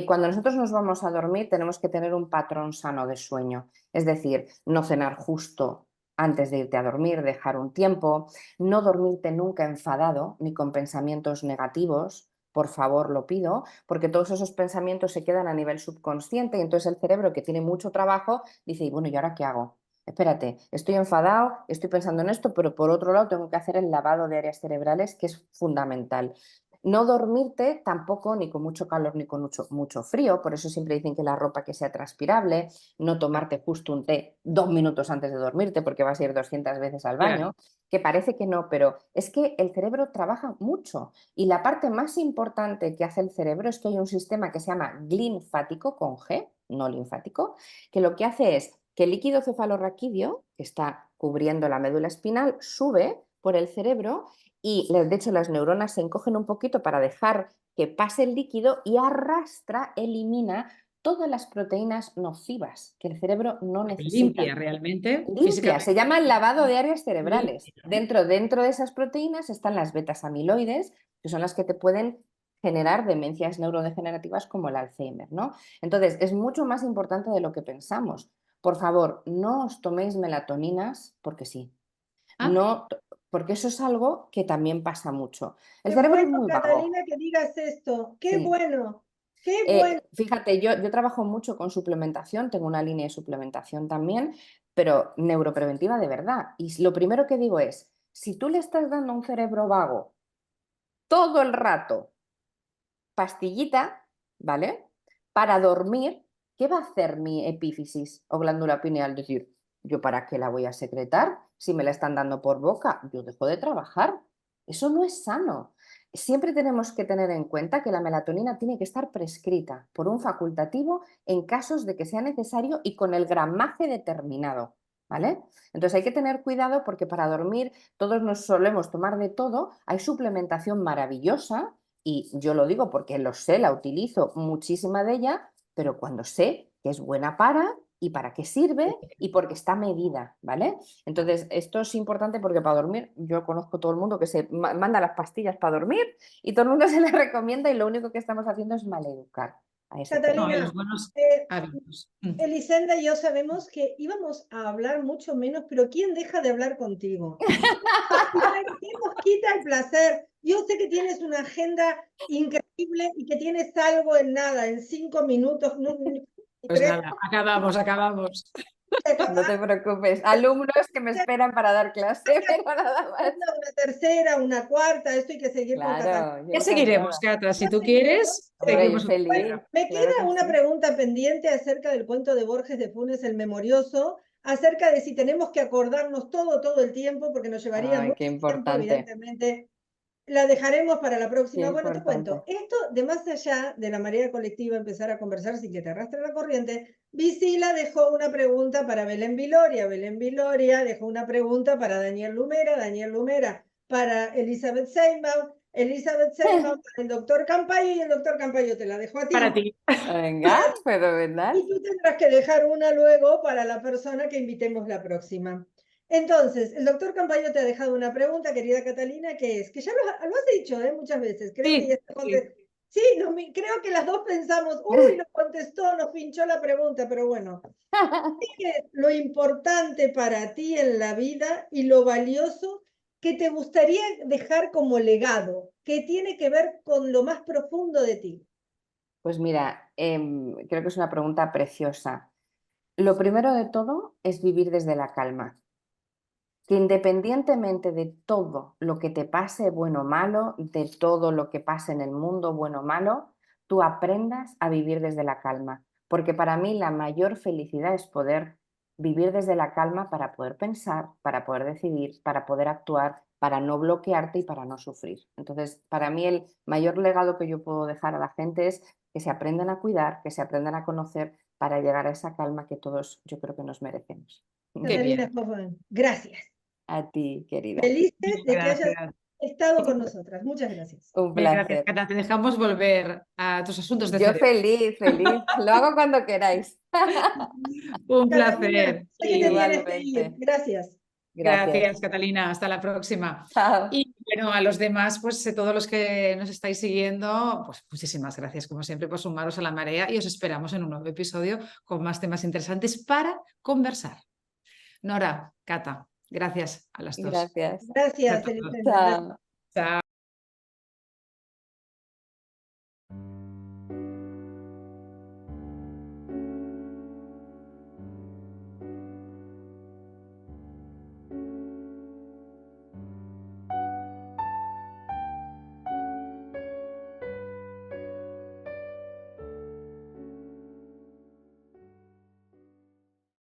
cuando nosotros nos vamos a dormir tenemos que tener un patrón sano de sueño. Es decir, no cenar justo antes de irte a dormir, dejar un tiempo, no dormirte nunca enfadado ni con pensamientos negativos. Por favor, lo pido, porque todos esos pensamientos se quedan a nivel subconsciente y entonces el cerebro, que tiene mucho trabajo, dice: y bueno, ¿y ahora qué hago? Espérate, estoy enfadado, estoy pensando en esto, pero por otro lado tengo que hacer el lavado de áreas cerebrales, que es fundamental. No dormirte tampoco ni con mucho calor ni con mucho frío, por eso siempre dicen que la ropa que sea transpirable, no tomarte justo un té 2 minutos antes de dormirte porque vas a ir 200 veces al Claro. baño, que parece que no, pero es que el cerebro trabaja mucho y la parte más importante que hace el cerebro es que hay un sistema que se llama linfático con G, no linfático, que lo que hace es que el líquido cefalorraquídeo, que está cubriendo la médula espinal, sube por el cerebro y de hecho las neuronas se encogen un poquito para dejar que pase el líquido y arrastra, elimina todas las proteínas nocivas que el cerebro no necesita. Limpia realmente, Limpia, se físicamente. llama el lavado de áreas cerebrales. Limpia, ¿no? Dentro de esas proteínas están las betas amiloides, que son las que te pueden generar demencias neurodegenerativas como el Alzheimer, ¿no? Entonces, es mucho más importante de lo que pensamos. Por favor, no os toméis melatoninas porque sí. Ah, No, porque eso es algo que también pasa mucho. El Qué cerebro es bueno, muy vago. Catalina, que digas esto. Qué Sí. bueno, qué bueno. Fíjate, yo trabajo mucho con suplementación, tengo una línea de suplementación también, pero neuropreventiva de verdad. Y lo primero que digo es, si tú le estás dando a un cerebro vago todo el rato pastillita, ¿vale? Para dormir, ¿qué va a hacer mi epífisis o glándula pineal? Decir, ¿yo para qué la voy a secretar? Si me la están dando por boca, yo dejo de trabajar. Eso no es sano. Siempre tenemos que tener en cuenta que la melatonina tiene que estar prescrita por un facultativo en casos de que sea necesario y con el gramaje determinado, ¿vale? Entonces hay que tener cuidado porque para dormir todos nos solemos tomar de todo, hay suplementación maravillosa y yo lo digo porque lo sé, la utilizo muchísima de ella, pero cuando sé que es buena para y para qué sirve y porque está medida, ¿vale? Entonces, esto es importante porque para dormir, yo conozco todo el mundo que se manda las pastillas para dormir y todo el mundo se les recomienda y lo único que estamos haciendo es maleducar a ese cerebro. No, y Catalina, los buenos hábitos. Elisenda y yo sabemos que íbamos a hablar mucho menos, pero ¿quién deja de hablar contigo? ¿Quién nos quita el placer? Yo sé que tienes una agenda increíble y que tienes algo en nada, en 5 minutos, Pues nada, acabamos. No te preocupes, alumnos que me esperan para dar clase, pero nada más. Una tercera, una cuarta, esto hay que seguir con Catalina. Claro, yo Ya seguiremos, encantada. Cata. Si tú quieres, Hombre, yo seguimos. feliz. Me Claro queda que una sí. pregunta pendiente acerca del cuento de Borges de Funes el Memorioso, acerca de si tenemos que acordarnos todo el tiempo, porque nos llevaría Ay, mucho qué tiempo, importante, evidentemente. La dejaremos para la qué próxima. Bueno, te cuento, importante. esto de más allá de la marea colectiva, empezar a conversar sin que te arrastre la corriente, Visila dejó una pregunta para Belén Viloria, Belén Viloria dejó una pregunta para Daniel Lumera para Elizabeth Seinbaum para el doctor Campayo y el doctor Campayo te la dejo a ti. Para ti. Venga, fenomenal. Y tú tendrás que dejar una luego para la persona que invitemos la próxima. Entonces, el doctor Campayo te ha dejado una pregunta, querida Catalina, que es, que ya lo has dicho muchas veces, creo que ya está sí, creo que las dos pensamos, uy, nos contestó, nos pinchó la pregunta, pero bueno. ¿Qué es lo importante para ti en la vida y lo valioso que te gustaría dejar como legado, que tiene que ver con lo más profundo de ti? Pues mira, creo que es una pregunta preciosa. Lo primero de todo es vivir desde la calma. Que independientemente de todo lo que te pase, bueno o malo, de todo lo que pase en el mundo, bueno o malo, tú aprendas a vivir desde la calma. Porque para mí la mayor felicidad es poder vivir desde la calma para poder pensar, para poder decidir, para poder actuar, para no bloquearte y para no sufrir. Entonces, para mí el mayor legado que yo puedo dejar a la gente es que se aprendan a cuidar, que se aprendan a conocer para llegar a esa calma que todos yo creo que nos merecemos. Qué Catalina bien. Hoffman, gracias. A ti, querida. Felices de que hayas Gracias. estado con nosotras. Muchas gracias. Un Gracias, placer. Cata. Te dejamos volver a tus asuntos de Yo cerebro. feliz, feliz. Lo hago cuando queráis. Un Catalina, placer. sé que te tienes que ir. Igualmente. Gracias. Gracias, Catalina. Hasta la próxima. Chao. Y bueno, a los demás, pues todos los que nos estáis siguiendo, pues muchísimas gracias, como siempre, por sumaros a la marea y os esperamos en un nuevo episodio con más temas interesantes para conversar. Nora, Cata, gracias a las dos. Gracias. Gracias, Chao. Elisenda. Chao. Chao.